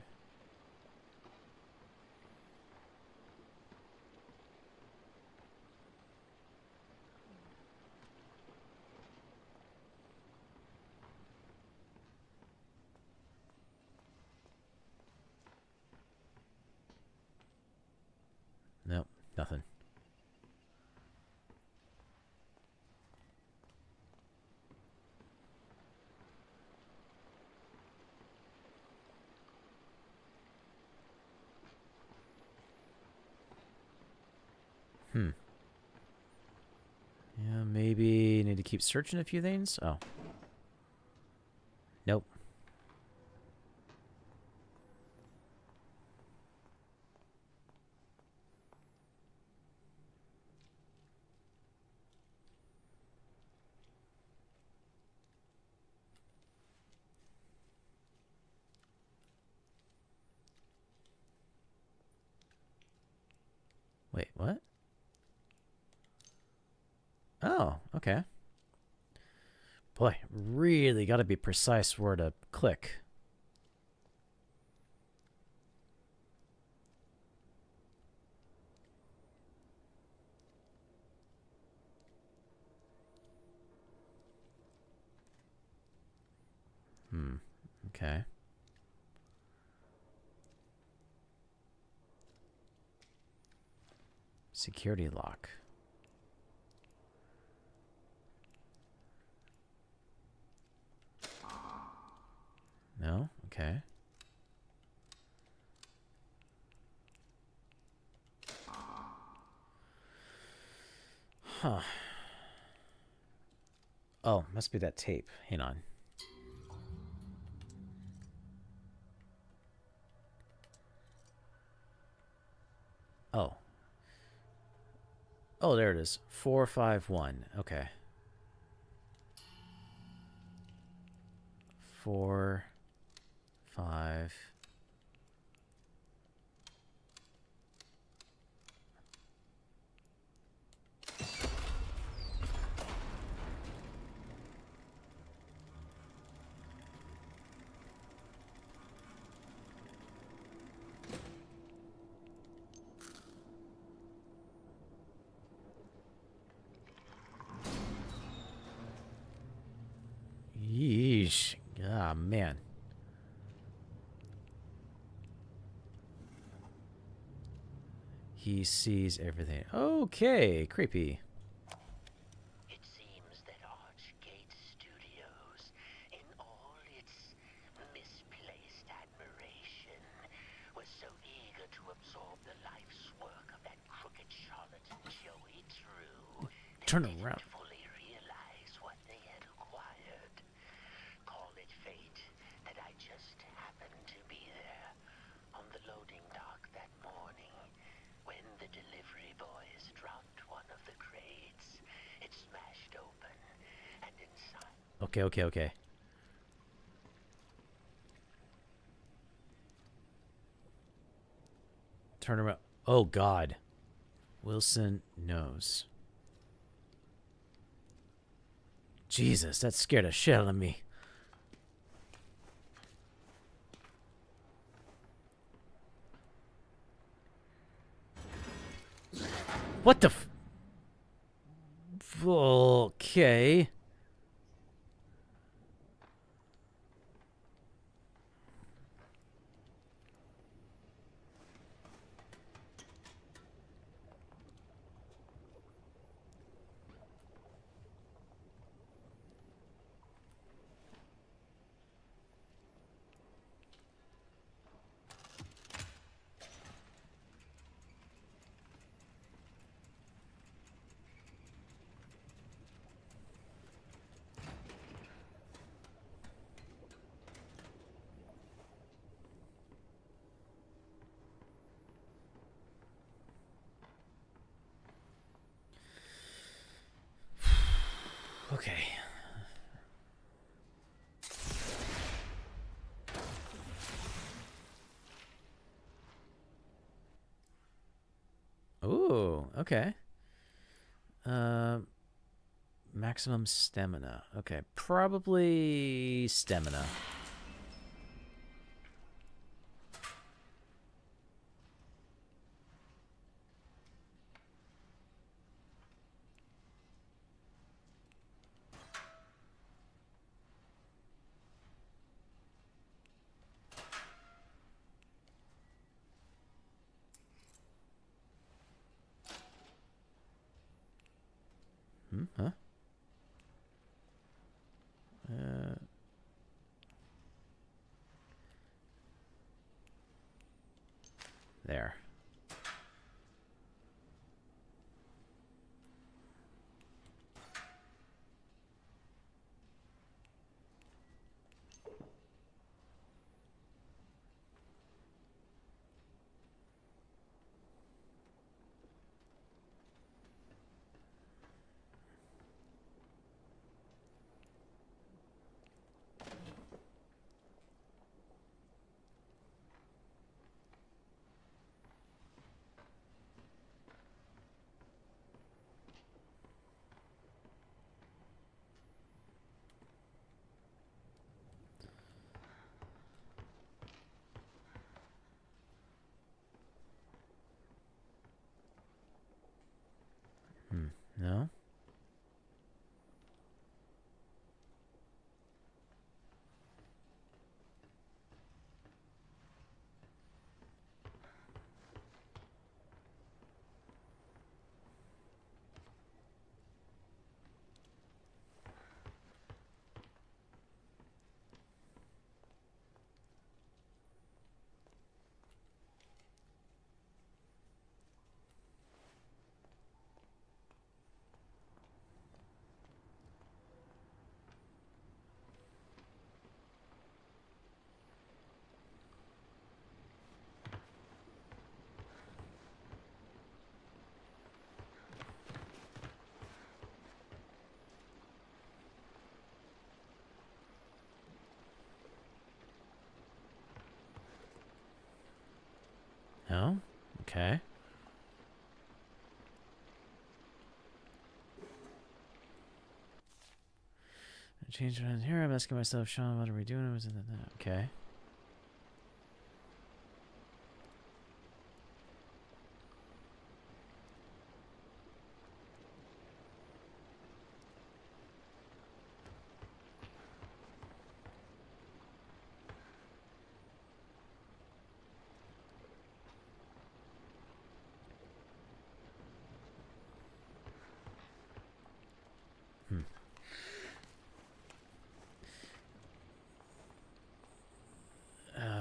S1: Nope, nothing. Yeah, maybe need to keep searching a few things. Oh. Nope. Wait, what? Oh, okay. Boy, really got to be precise where to click. Okay. Security lock. No? Okay. Huh. Oh, must be that tape. Hang on. Oh. Oh, there it is. 451. Okay. 4, 5. Yeesh. Ah, man. He sees everything. Okay, creepy.
S3: It seems that Archgate Studios, in all its misplaced admiration, was so eager to absorb the life's work of that crooked charlatan Joey Drew,
S1: Turn
S3: they
S1: around.
S3: didn't fully realize what they had acquired. Call it fate that I just happened to be there on the loading dock that morning when the delivery boys dropped one of the crates. It smashed open, and inside...
S1: Okay. Turn around. Oh, God. Wilson knows. Jesus, that scared the shit out of me. What the f... Okay. Okay. Ooh, okay. Maximum stamina. Okay, probably stamina. Huh? There. No? No? Okay. I changed around here. I'm asking myself, Sean, what are we doing? Was it that? Okay.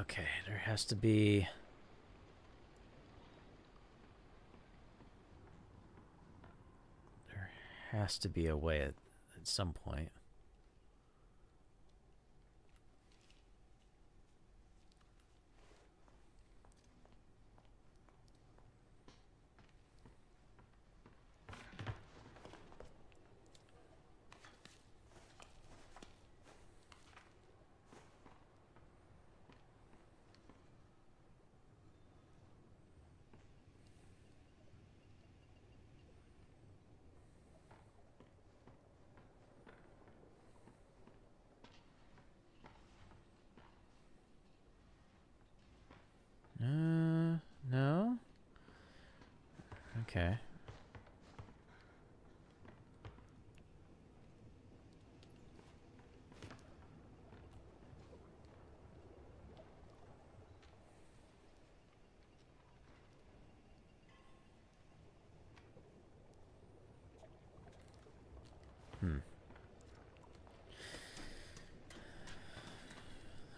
S1: Okay, there has to be... There has to be a way at some point. No? Okay.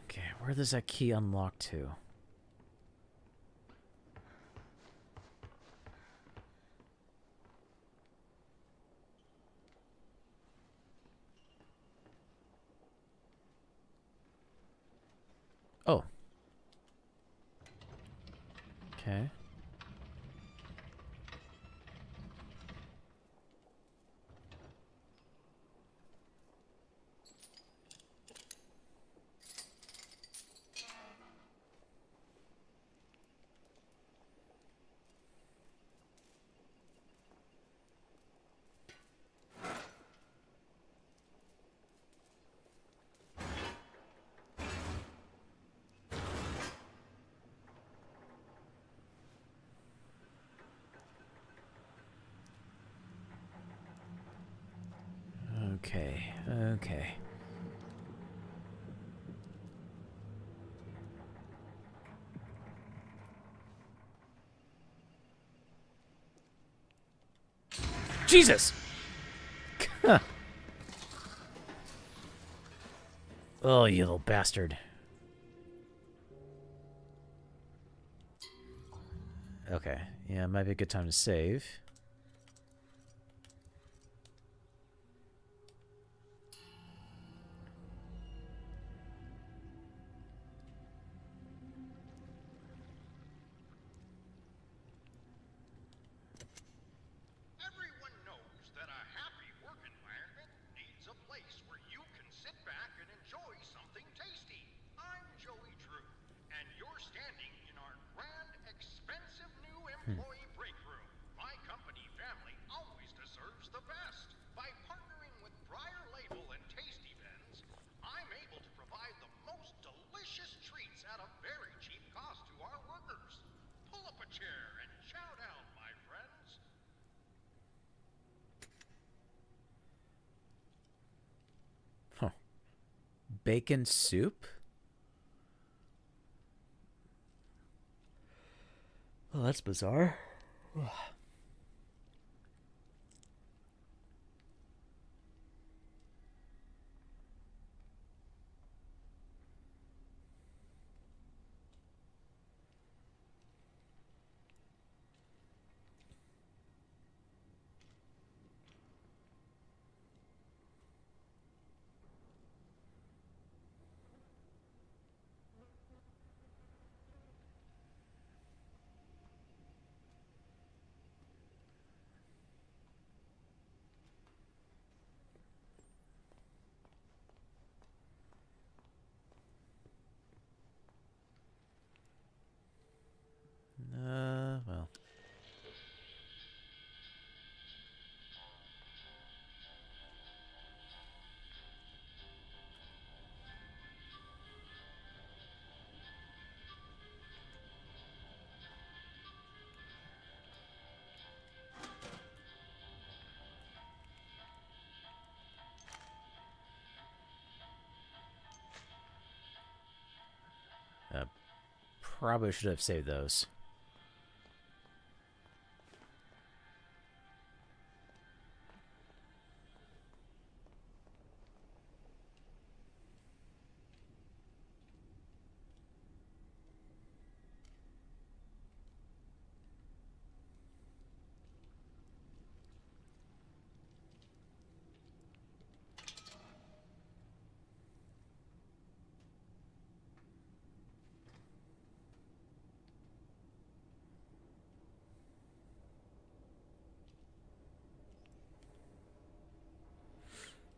S1: Okay, where does that key unlock to? Oh. Okay. Okay, okay. Jesus! Oh, you little bastard. Okay, yeah, might be a good time to save.
S4: Everyone knows that a happy work environment needs a place where you can sit back and enjoy something tasty. I'm Joey Drew, and you're standing in our grand, expensive new employee break room. My company family always deserves the best. By partnering with Briar Label and Tasty Bens, I'm able to provide the most delicious treats at a very cheap cost to our workers. Pull up a chair and chow down, my friends.
S1: Huh. Bacon soup? Oh, that's bizarre. Well. Probably should have saved those.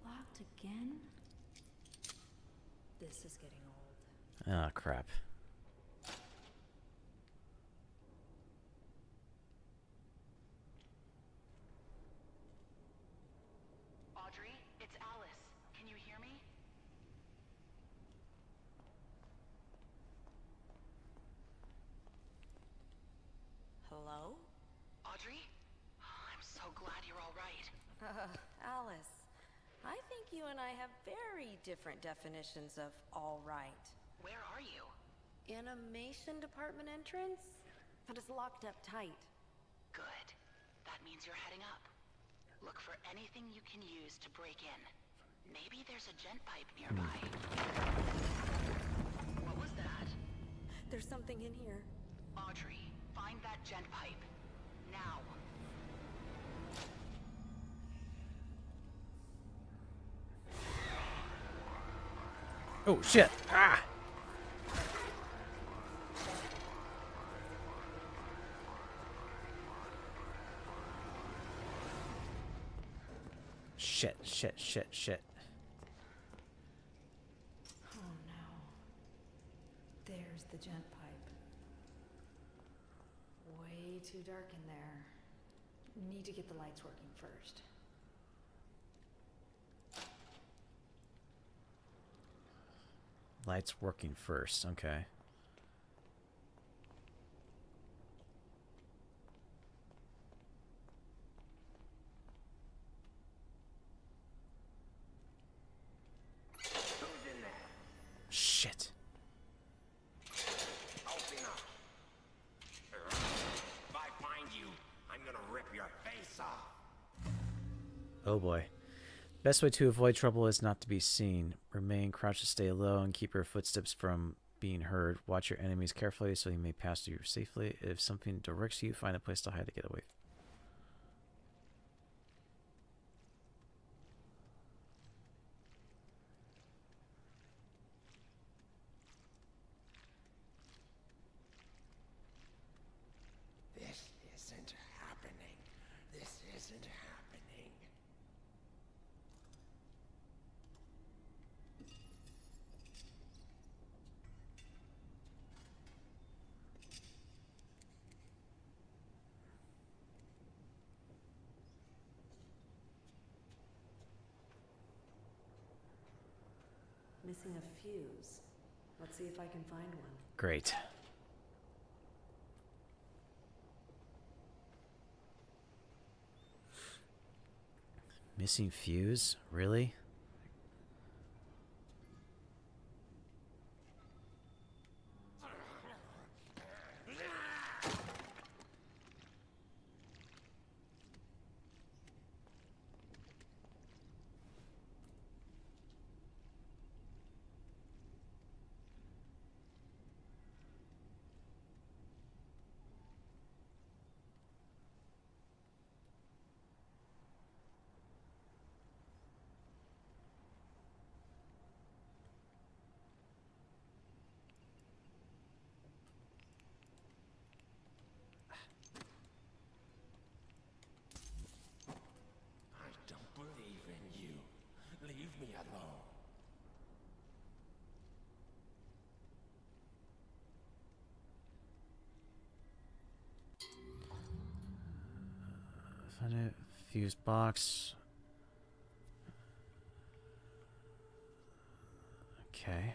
S2: Locked again? This is getting old.
S1: Oh, crap.
S5: Audrey, it's Alice. Can you hear me?
S6: Hello?
S5: Audrey? I'm so glad you're all right.
S6: Alice. I think you and I have very different definitions of all right.
S5: Where are you?
S6: Animation department entrance? But it's locked up tight.
S5: Good. That means you're heading up. Look for anything you can use to break in. Maybe there's a gent pipe nearby. What was that?
S6: There's something in here.
S5: Audrey, find that gent pipe. Now.
S1: Oh, shit. Ah! Shit, shit, shit, shit.
S2: Oh no. There's the gent pipe. Way too dark in there. Need to get the lights working first.
S1: Lights working first, okay. Oh boy. Best way to avoid trouble is not to be seen. Remain crouched to stay low and keep your footsteps from being heard. Watch your enemies carefully so you may pass through safely. If something directs you, find a place to hide to get away.
S3: This isn't happening. This isn't happening.
S2: Missing a fuse. Let's see if I can find one.
S1: Great. Missing fuse? Really?
S3: I don't believe in you. Leave me alone.
S1: Find a fuse box. Okay.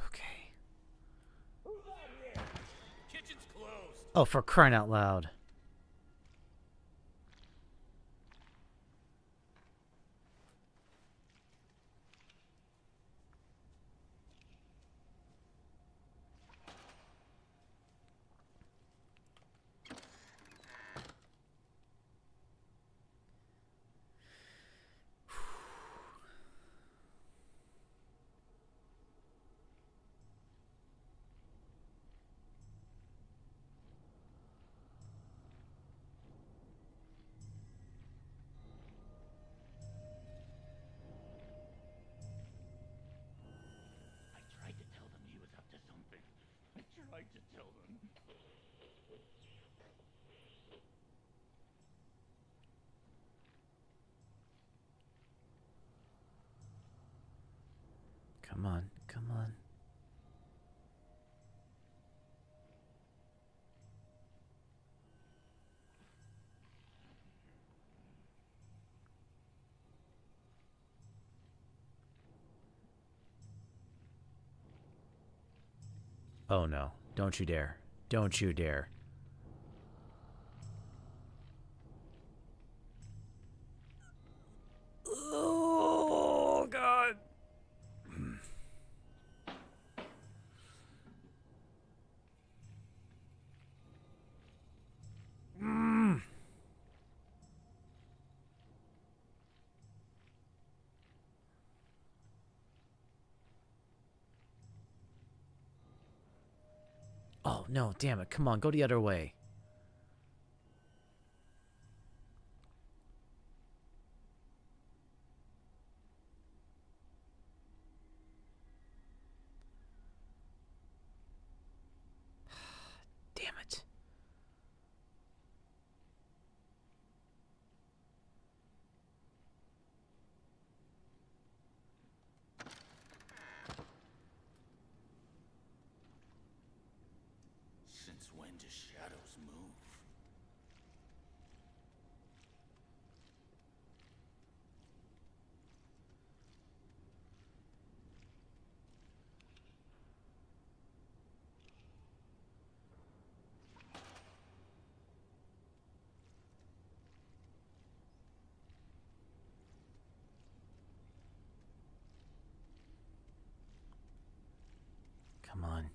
S1: Okay.
S3: Kitchen's closed.
S1: Oh, for crying out loud.
S4: I tried to tell them he was up to something. I tried to tell them.
S1: Come on, come on. Oh no. Don't you dare. Don't you dare. Oh, God. Oh, no, damn it. Come on, go the other way. Damn it.
S4: When do shadows move?
S1: Come on.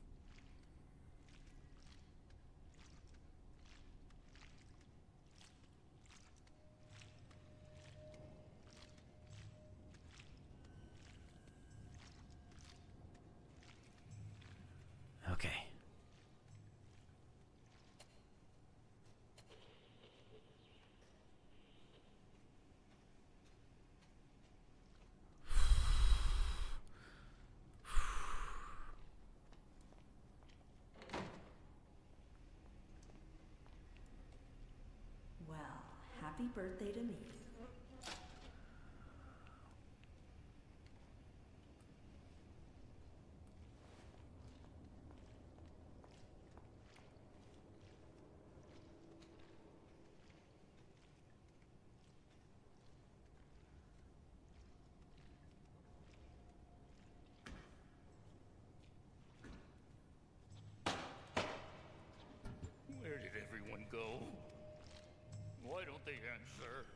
S1: Okay.
S2: Well, happy birthday to me.
S4: Where did everyone go? Why don't they answer?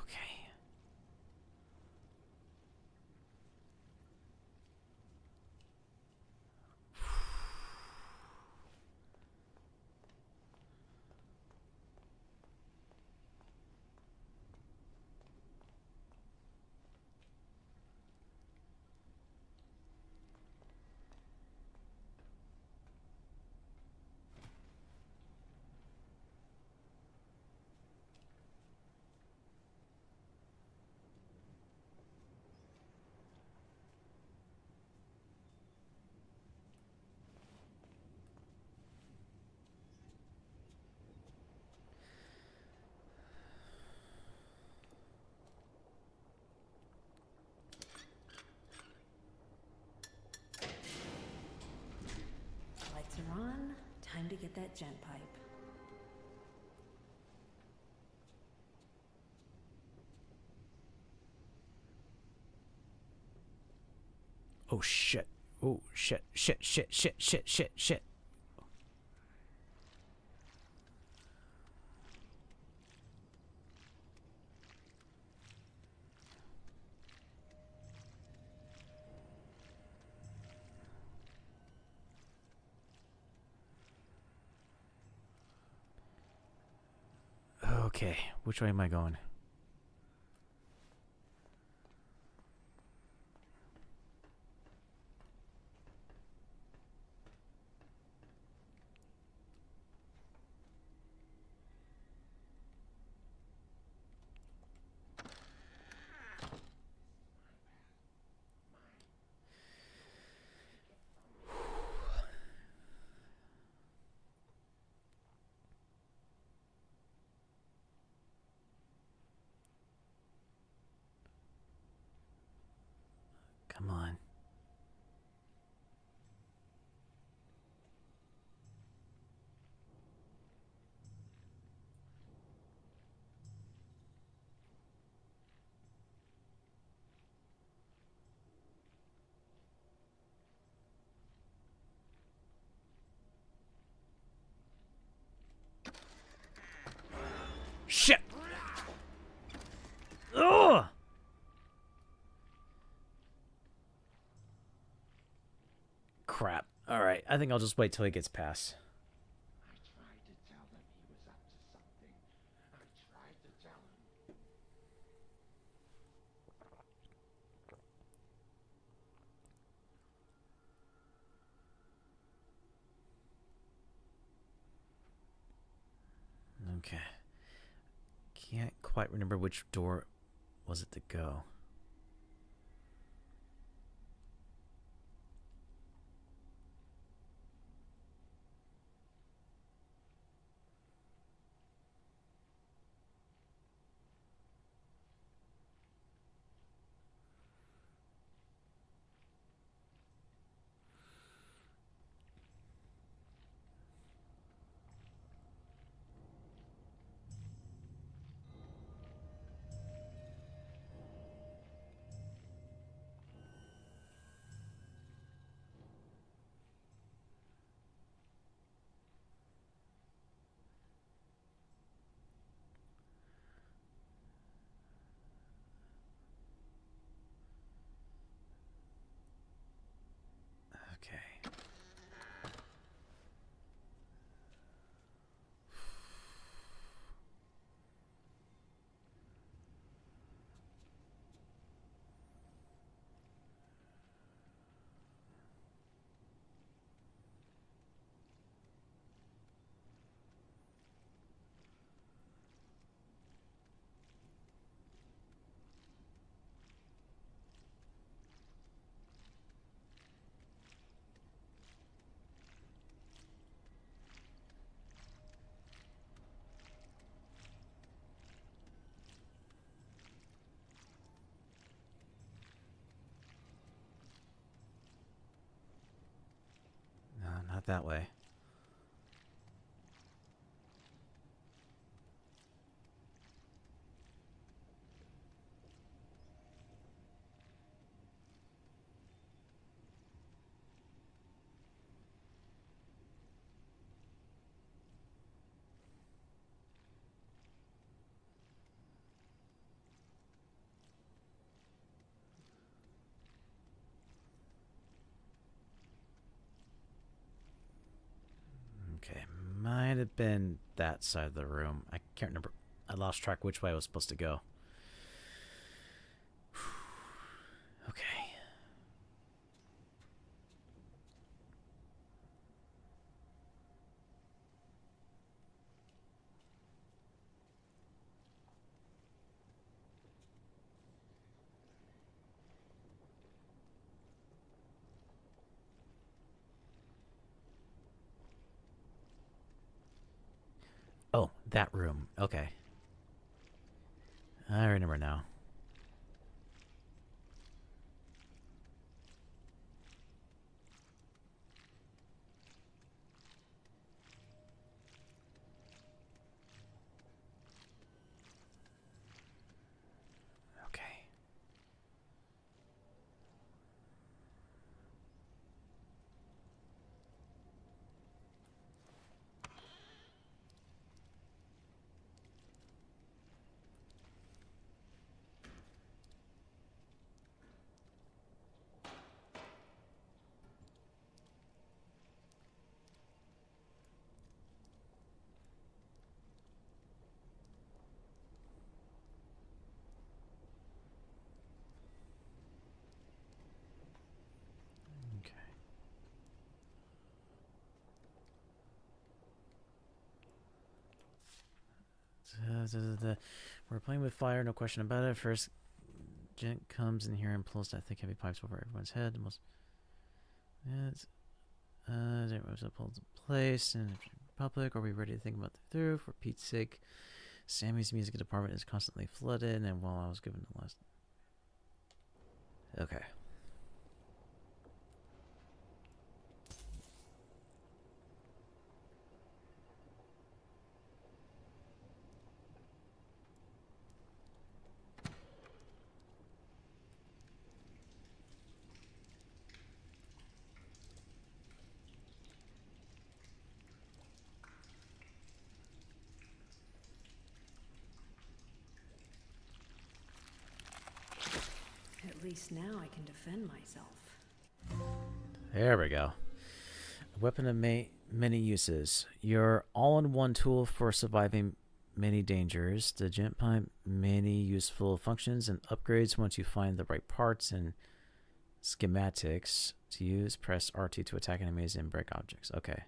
S1: Okay.
S2: Lights are on. Time to get that gent pipe.
S1: Oh shit. Oh shit. Shit. Shit. Shit. Shit. Shit. Shit. Okay, which way am I going? Come on. Shit! Ugh! Crap. Alright, I think I'll just wait till he gets past.
S4: I tried to tell them he was up to something. I tried to tell him.
S1: Okay. can't quite remember which door was it to go. Okay. No, not that way. Okay, might have been that side of the room. I can't remember. I lost track which way I was supposed to go. Okay. Oh, that room. Okay. I remember now. Okay. Okay. We're playing with fire, no question about it. First, Gent comes in here and pulls that thick, heavy pipes over everyone's head. Most, it was pulled in place in public. Are we ready to think about it through? For Pete's sake, Sammy's music department is constantly flooded, and while I was given the last. Okay.
S2: At least now I can defend myself.
S1: There we go. A weapon of many uses. Your all-in-one tool for surviving many dangers. The Gent Pipe, many useful functions and upgrades once you find the right parts and schematics to use. Press RT to attack enemies and break objects. Okay.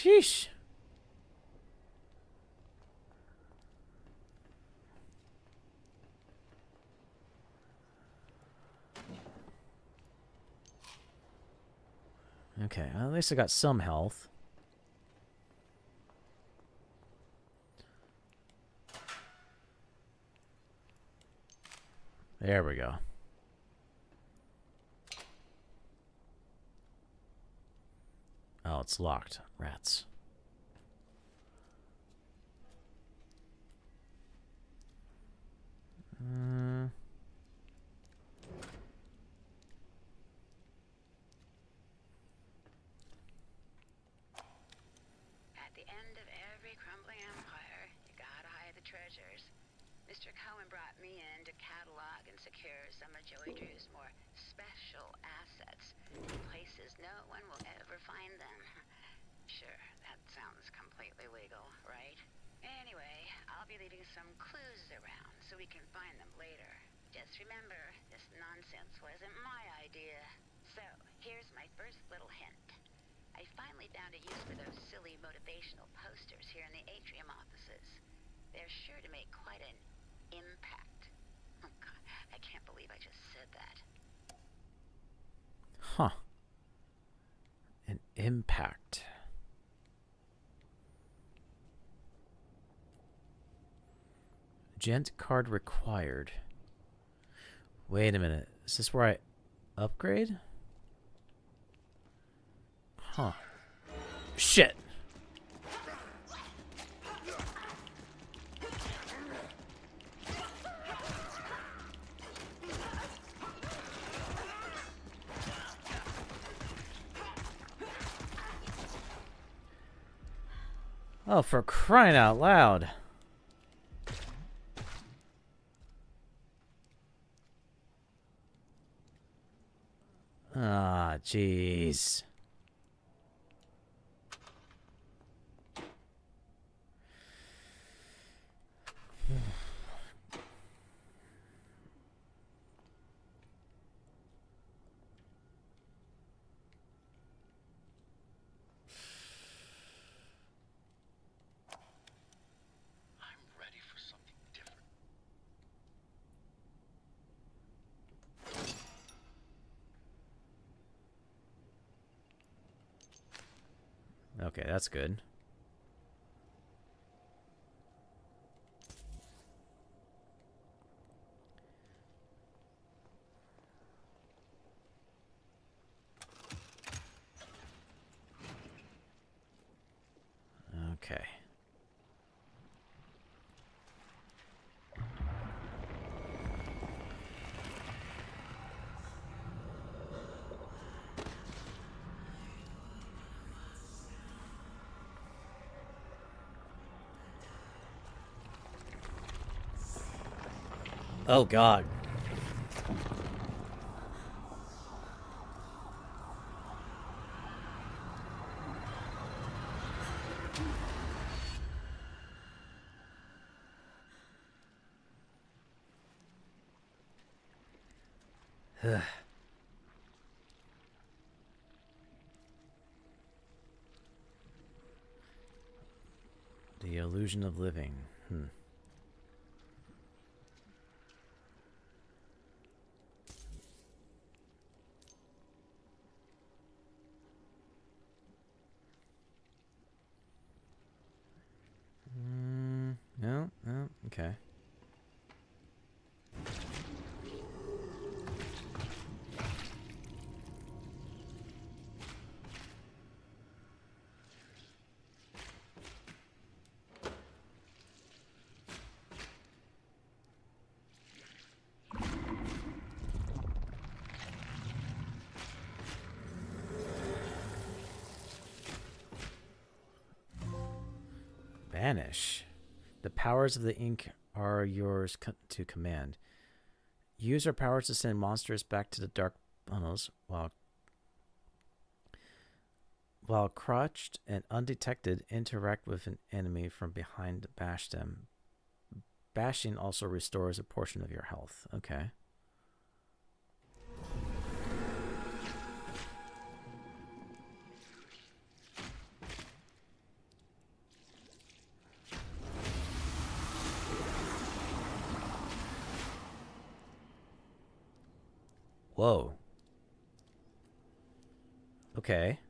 S1: Sheesh. Okay, at least I got some health. There we go. Oh, it's locked. Rats.
S7: At the end of every crumbling empire, you gotta hide the treasures. Mr. Cohen brought me in to catalog and secure some of Joey Drew's more special assets in places no one will ever find them. Sure, that sounds completely legal, right? Anyway, I'll be leaving some clues around so we can find them later. Just remember, this nonsense wasn't my idea. So, here's my first little hint. I finally found a use for those silly motivational posters here in the atrium offices. They're sure to make quite an impact. Oh God, I can't believe I just said that.
S1: Huh. An impact. Gent card required. Wait a minute. Is this where I upgrade? Huh. Shit. Oh, for crying out loud. Ah, jeez.
S4: I'm ready for something different.
S1: Okay, that's good. Okay. Oh God. The illusion of living. No, no, okay. Banish. The powers of the ink are yours to command. Use our powers to send monsters back to the dark tunnels while crouched and undetected. Interact with an enemy from behind to bash them. Bashing also restores a portion of your health. Okay. Whoa. Okay.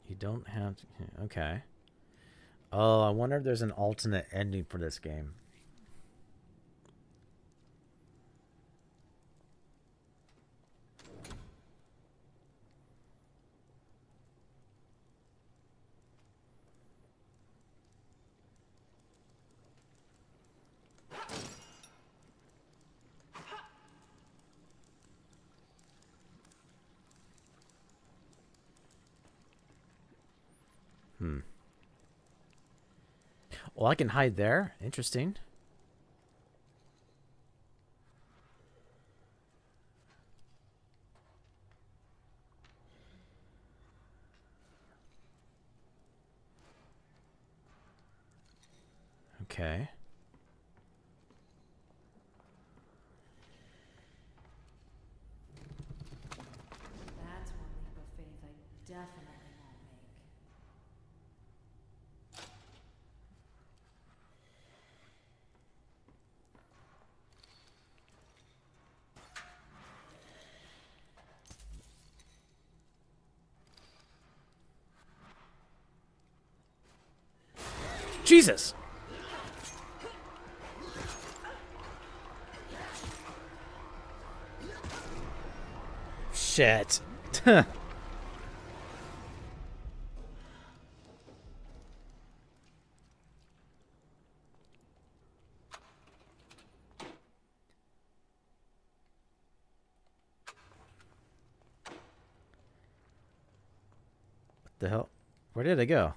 S1: You don't have to... Okay. Oh, I wonder if there's an alternate ending for this game. Well, I can hide there. Interesting. Okay.
S2: That's one leap of faith I definitely won't make.
S1: Jesus! Shit. What the hell? Where did I go?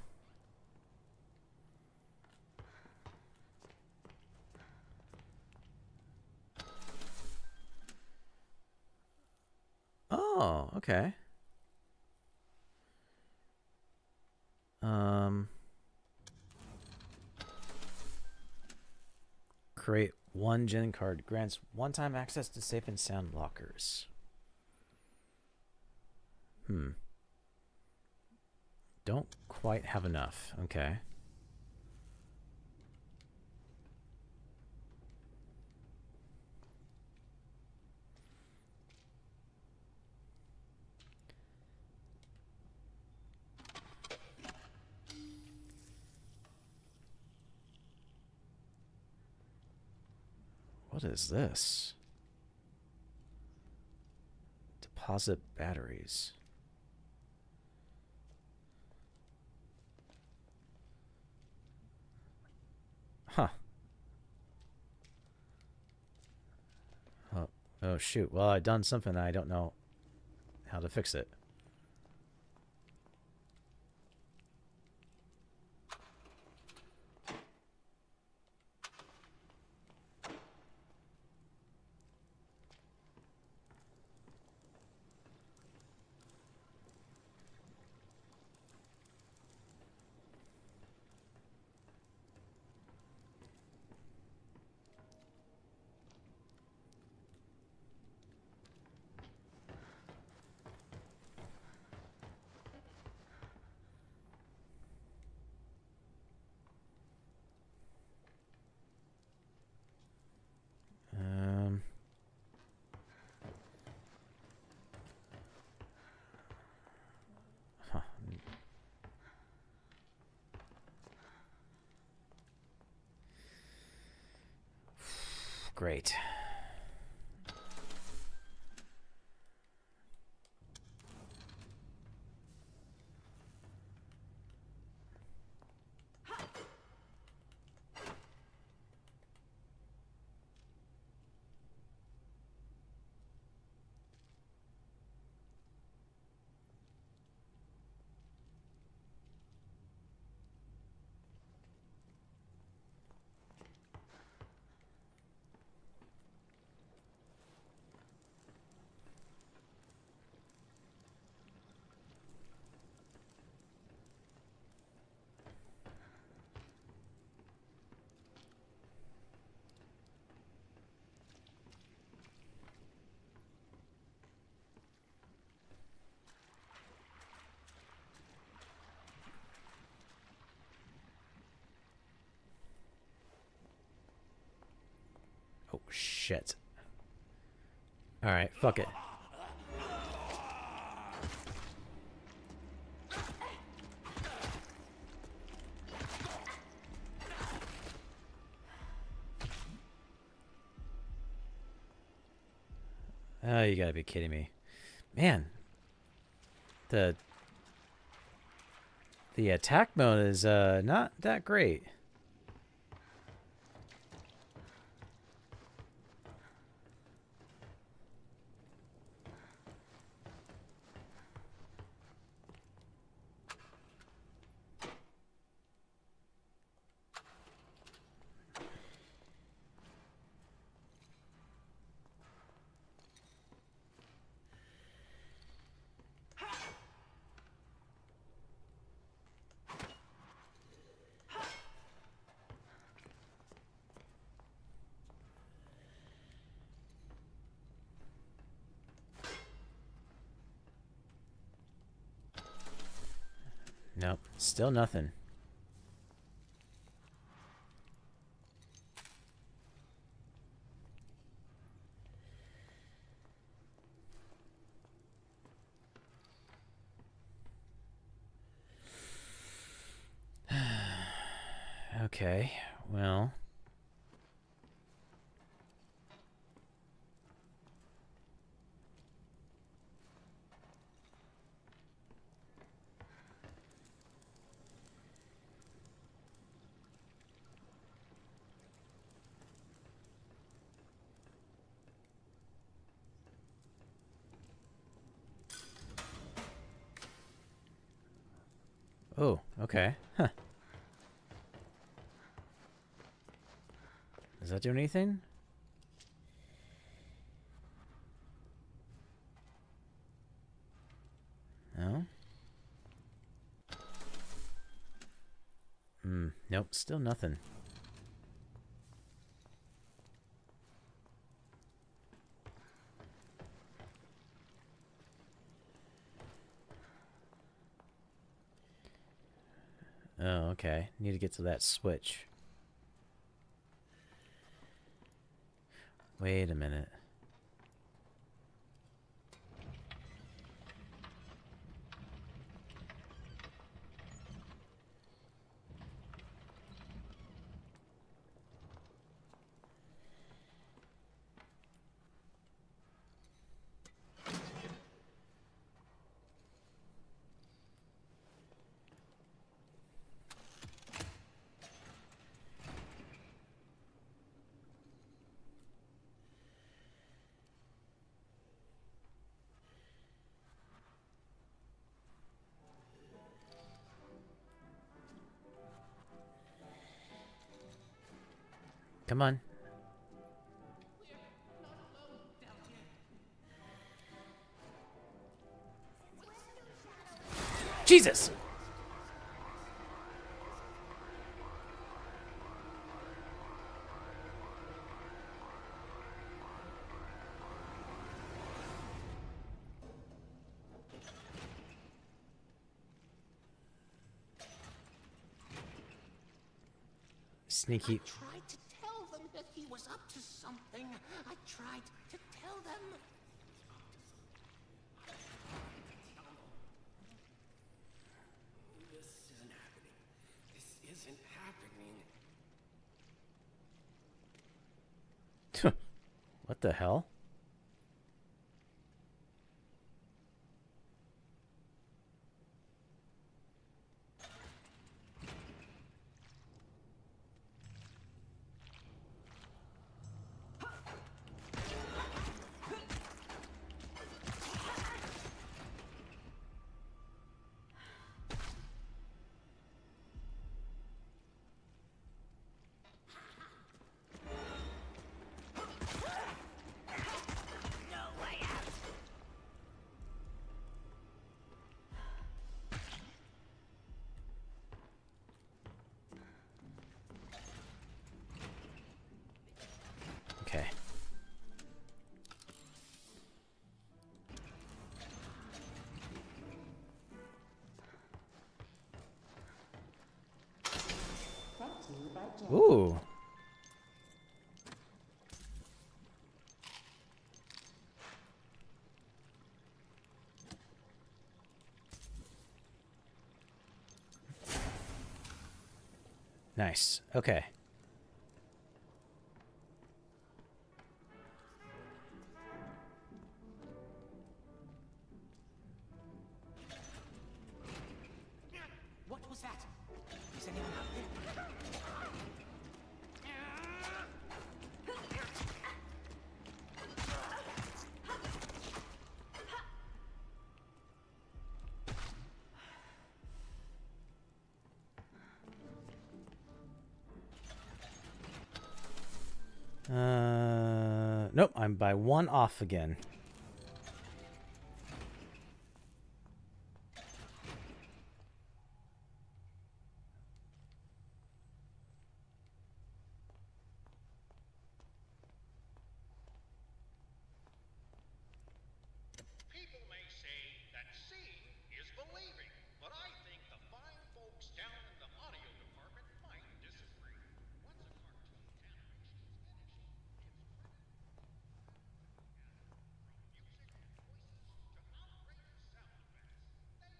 S1: Oh, okay. Create one gen card. Grants one-time access to safe and sound lockers. Don't quite have enough. Okay. What is this? Deposit batteries. Huh. Oh shoot. Well, I've done something I don't know how to fix it. Huh. Great. Shit. Alright, fuck it. Oh, you gotta be kidding me. Man. The attack mode is not that great. Nope, still nothing. Okay, well. Oh, okay. Huh. Does that do anything? No? Nope, still nothing. Oh, okay. Need to get to that switch. Wait a minute. Come on. Jesus! Sneaky.
S3: I tried to tell them that he was up to something. I tried to tell them. This isn't happening. This isn't happening.
S1: What the hell? Okay. Ooh. Nice. Okay.
S8: What was that? Is anyone out there?
S1: Nope, I'm by one off again.
S9: People may say that seeing is believing, but I think the fine folks down in the audio department might disagree. Once a cartoon's animation is finished,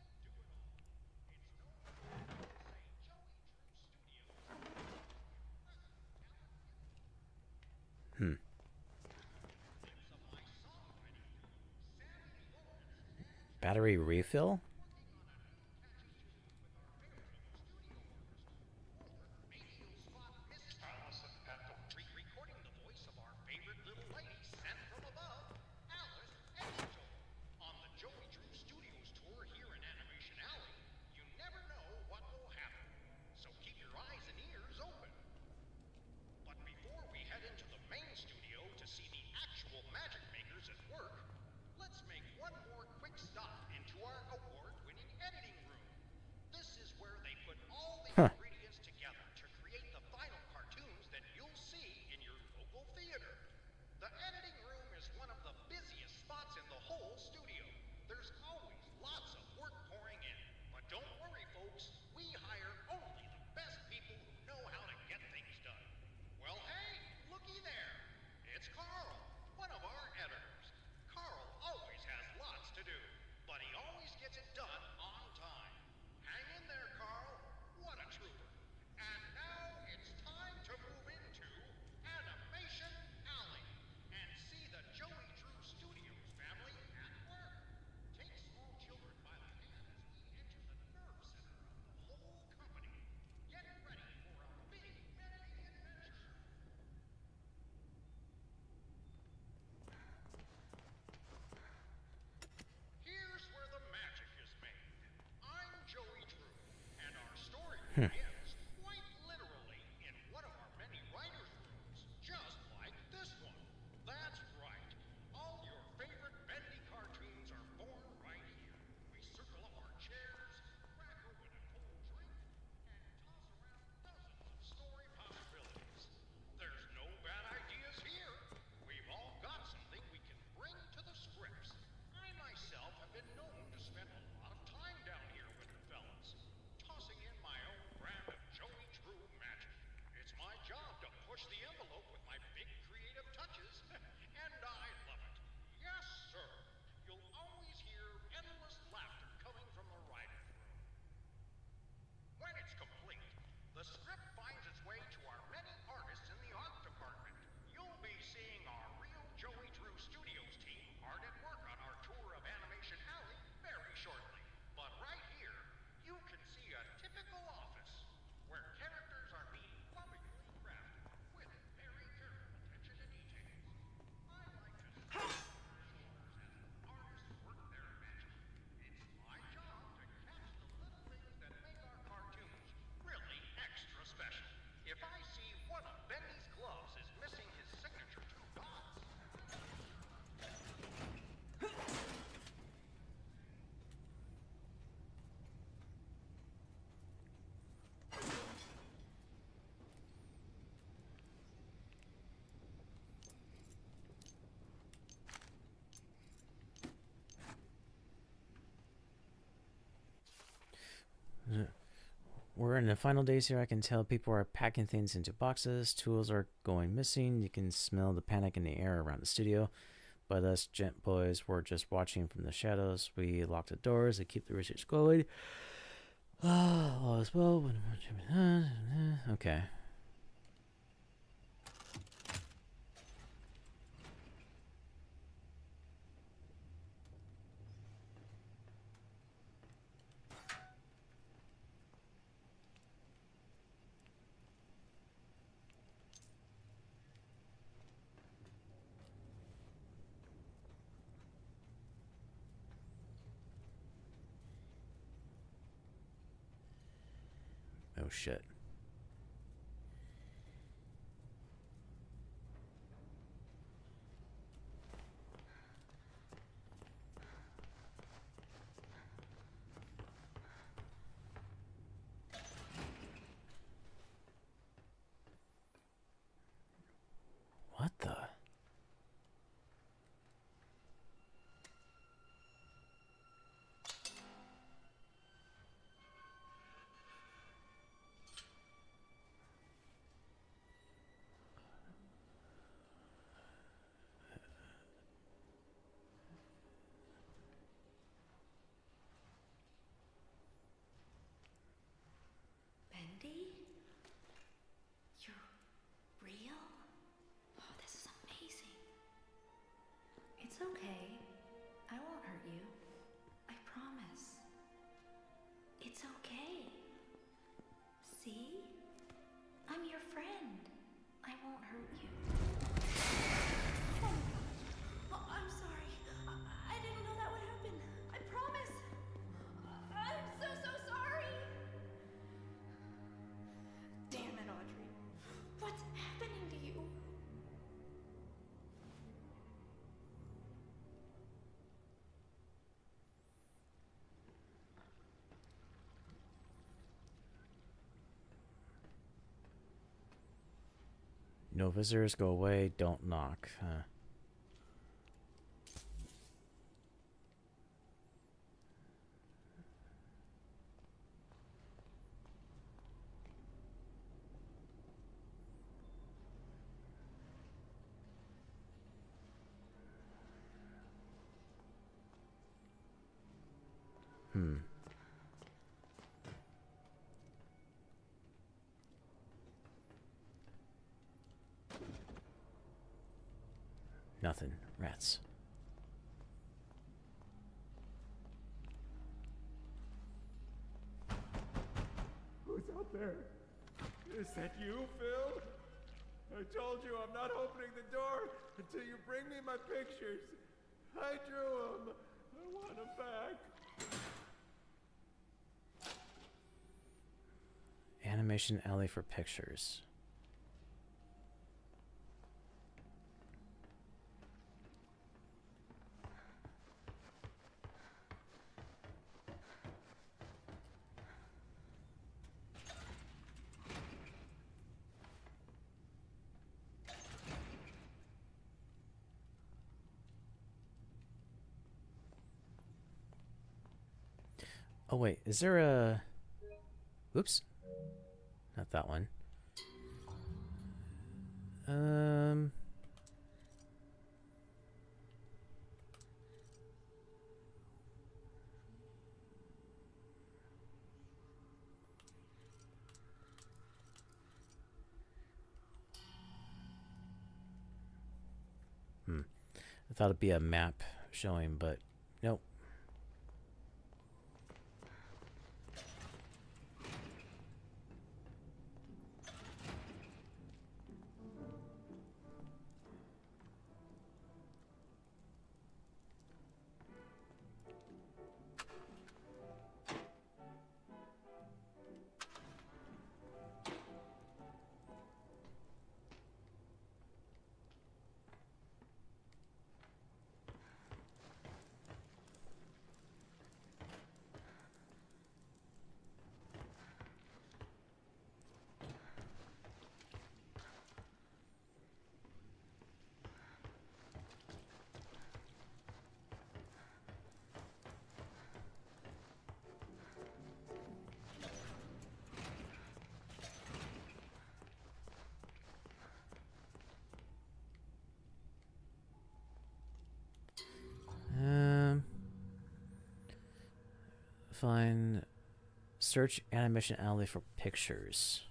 S1: Battery refill?
S9: recording the voice of our favorite little lady sent from above, Alice Angel. On the Joey Drew Studios tour here in Animation Alley, you never know what will happen. So keep your eyes and ears open. But before we head into the main studio to see the actual magic makers at work, let's make one more quick stop into our award-winning editing room. This is where they put all the ingredients together to create the final cartoons that you'll see in your local theater. The editing room is one of the busiest spots in the whole studio. There's always lots of work pouring in. But don't worry, folks. We hire only the best people who know how to get things done. Well, hey, looky there. It's Carl, one of our editors. Carl always has lots to do, but he always gets it done on time. Hang in there, Carl. What a trooper. And now it's time to move into Animation Alley and see the Joey Drew Studios family at work. Take small children by the hand as we enter the nerve center of the whole company. Get ready for a big editing adventure. Here's where the magic is made. I'm Joey Drew, and our story begins quite literally in one of our many writers' rooms, just like this one. That's right. All your favorite bendy cartoons are born right here. We circle up our chairs, crack open a cold drink, and toss around dozens of story possibilities. There's no bad ideas here. We've all got something we can bring to the scripts. I myself have been known to spend a lot of time down here with the fellas, tossing in my own brand of Joey Drew magic. It's my job to push the envelope with my big creative touches, and I love it. Yes, sir. You'll always hear endless laughter coming from the writer's room. When it's complete, the script finds its way to our many artists in the art department. You'll be seeing our real Joey Drew Studios team hard at work on our tour of Animation Alley very shortly. But right here, you can see a typical office where characters are being lovingly crafted with very careful attention to details. I like to see artists work their magic. It's my job to catch the little things that make our cartoons really extra special. If I see one of Bendy's gloves is missing his signature 2 dots,
S1: We're in the final days here. I can tell people are packing things into boxes. Tools are going missing. You can smell the panic in the air around the studio. But us gent boys were just watching from the shadows. We lock the doors to keep the research going. All is well. Okay. Oh shit. What the?
S2: Bendy? You're real? Oh, this is amazing. It's okay. I won't hurt you. I promise. It's okay. See? I'm your friend. I won't hurt you. Oh, I'm sorry. I didn't know that would happen. I promise. I'm so sorry. Damn it, Audrey. What's happening to you?
S1: No visitors, go away, don't knock. Nothing. Rats.
S10: Who's out there? Is that you, Phil? I told you I'm not opening the door until you bring me my pictures. I drew them. I want them back.
S1: Animation alley for pictures. Oh wait, is there a... Oops. Not that one. I thought it'd be a map showing, but nope. Fine. Search animation alley for pictures.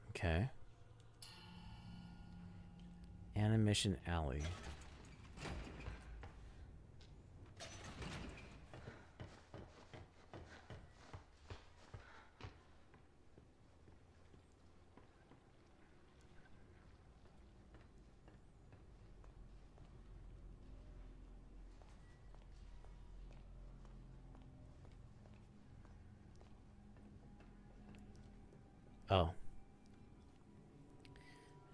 S1: Okay. Animation alley. Oh.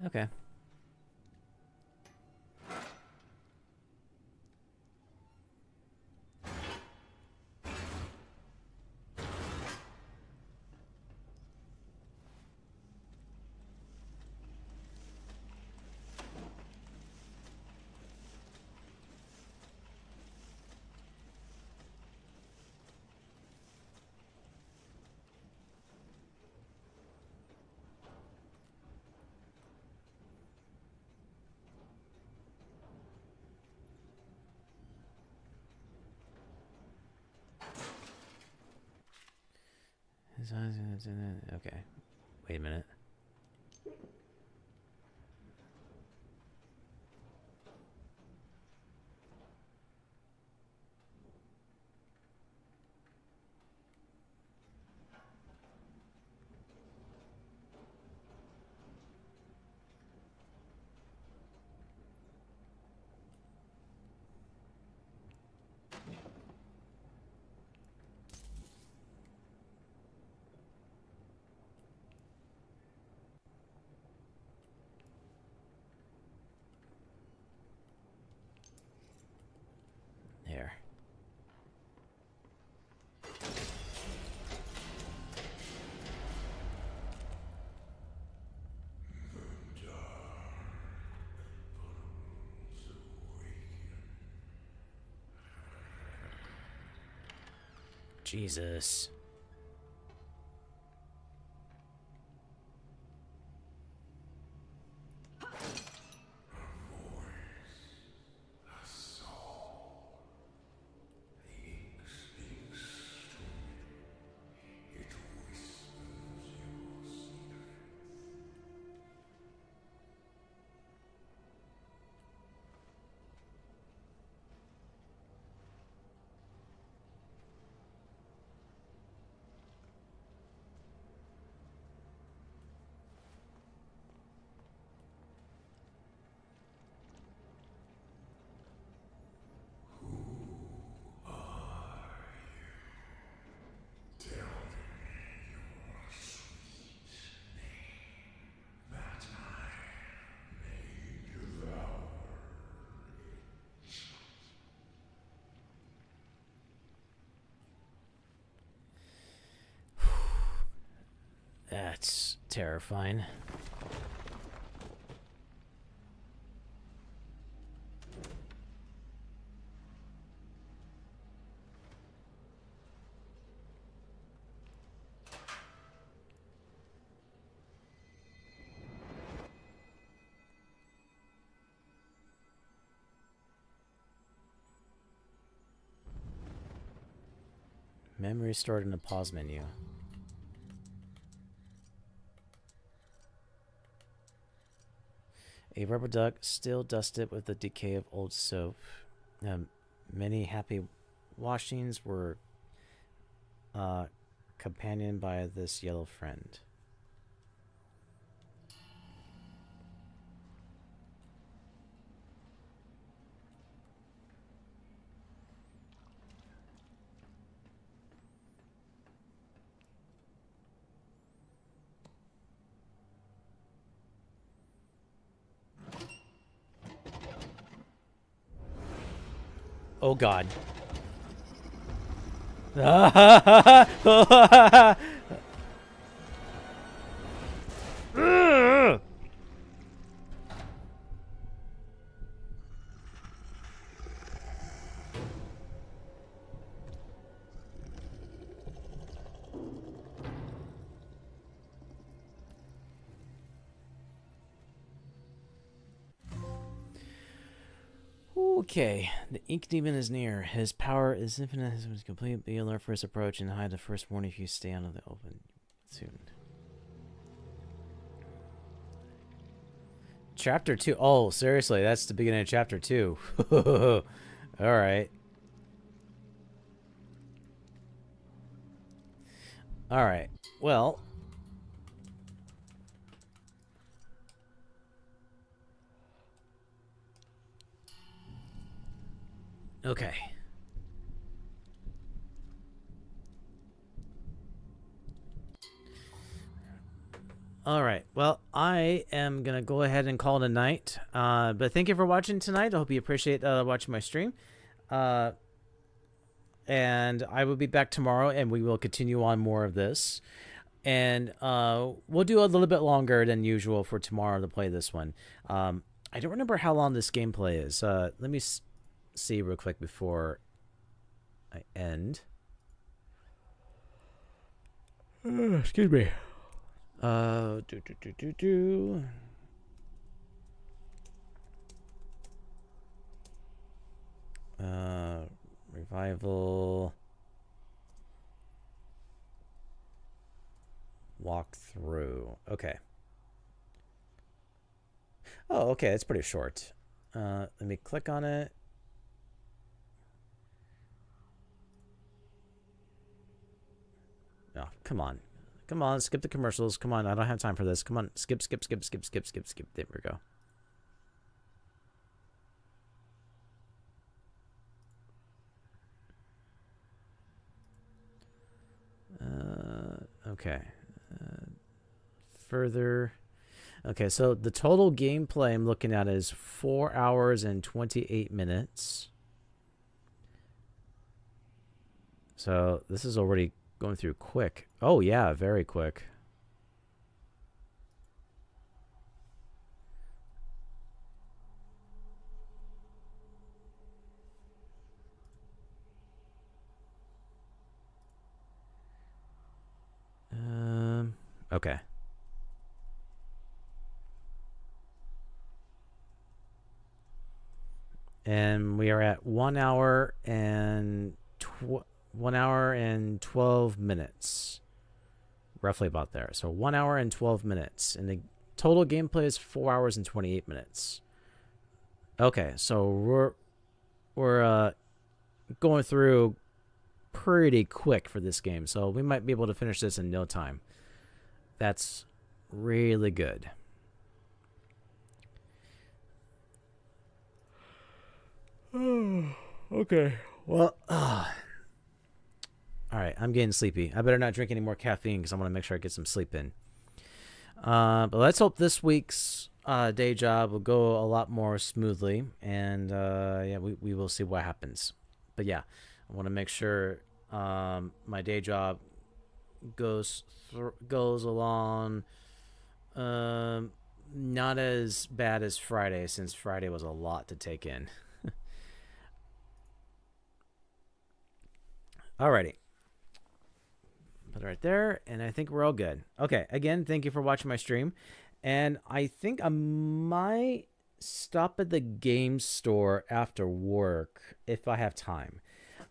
S1: Okay. Okay. Wait a minute. Here. Jesus. That's terrifying. Memory stored in the pause menu. A rubber duck still dusted with the decay of old soap. Many happy washings were companioned by this yellow friend. Oh God. Okay, the ink demon is near. His power is infinite. His is complete. Be alert for his approach and hide the first warning if you stay out of the open soon. Chapter 2. Oh, seriously, that's the beginning of chapter 2. All right. All right. Well, okay. All right. Well, I am going to go ahead and call it a night. But thank you for watching tonight. I hope you appreciate watching my stream. And I will be back tomorrow, and we will continue on more of this. And we'll do a little bit longer than usual for tomorrow to play this one. I don't remember how long this gameplay is. Let me see real quick before I end. Excuse me. Revival. Walk through. Okay. Oh, okay. It's pretty short. Let me click on it. Oh, come on. Come on, skip the commercials. Come on, I don't have time for this. Come on, skip. There we go. Okay. Further. Okay, so the total gameplay I'm looking at is 4 hours and 28 minutes. So this is already going through quick. Oh, yeah, very quick. Okay. And we are at 1 hour and 1 hour and 12 minutes. Roughly about there. So 1 hour and 12 minutes. And the total gameplay is 4 hours and 28 minutes. Okay, so we're going through pretty quick for this game. So we might be able to finish this in no time. That's really good. Okay. Well, all right. I'm getting sleepy. I better not drink any more caffeine because I want to make sure I get some sleep in. But let's hope this week's day job will go a lot more smoothly, and yeah, we will see what happens. But yeah, I want to make sure my day job goes along not as bad as Friday, since Friday was a lot to take in. Alrighty. Put it right there, and I think we're all good. Okay, again, thank you for watching my stream. And I think I might stop at the game store after work if I have time.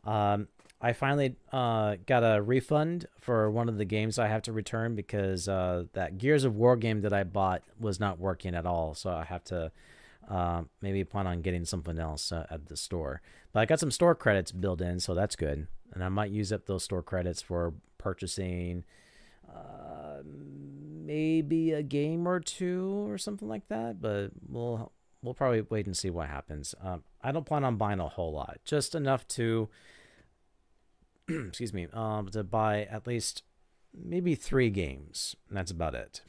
S1: I finally got a refund for one of the games I have to return because that Gears of War game that I bought was not working at all. So I have to maybe plan on getting something else at the store. But I got some store credits built in, so that's good. And I might use up those store credits for purchasing maybe a game or two or something like that. But we'll probably wait and see what happens. I don't plan on buying a whole lot, just enough to excuse me, to buy at least maybe 3 games. And that's about it.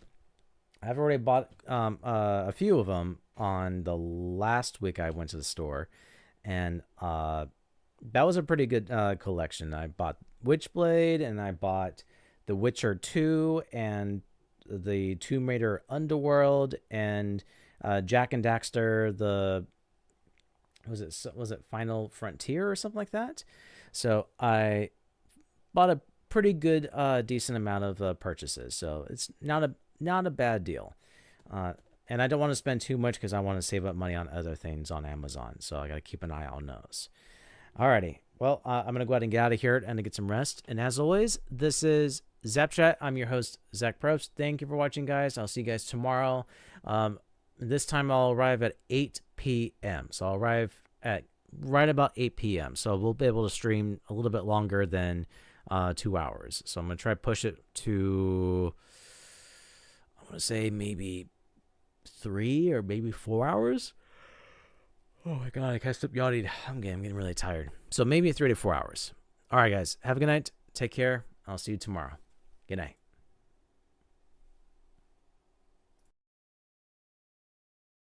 S1: I've already bought a few of them on the last week I went to the store, and that was a pretty good collection. I bought Witchblade, and I bought The Witcher 2, and the Tomb Raider Underworld, and Jack and Daxter, was it Final Frontier or something like that? So I bought a pretty good, decent amount of purchases. So it's not a bad deal. And I don't want to spend too much because I want to save up money on other things on Amazon. So I got to keep an eye on those. Alrighty. Well, I'm going to go ahead and get out of here and to get some rest. And as always, this is ZapChat. I'm your host, Zach Probst. Thank you for watching, guys. I'll see you guys tomorrow. This time I'll arrive at 8 p.m. So I'll arrive at right about 8 p.m. So we'll be able to stream a little bit longer than 2 hours. So I'm going to try to push it to, I want to say maybe 3 or maybe 4 hours. Oh my God, I can't stop yawning. I'm getting really tired. So maybe 3 to 4 hours. All right, guys. Have a good night. Take care. I'll see you tomorrow. Good night.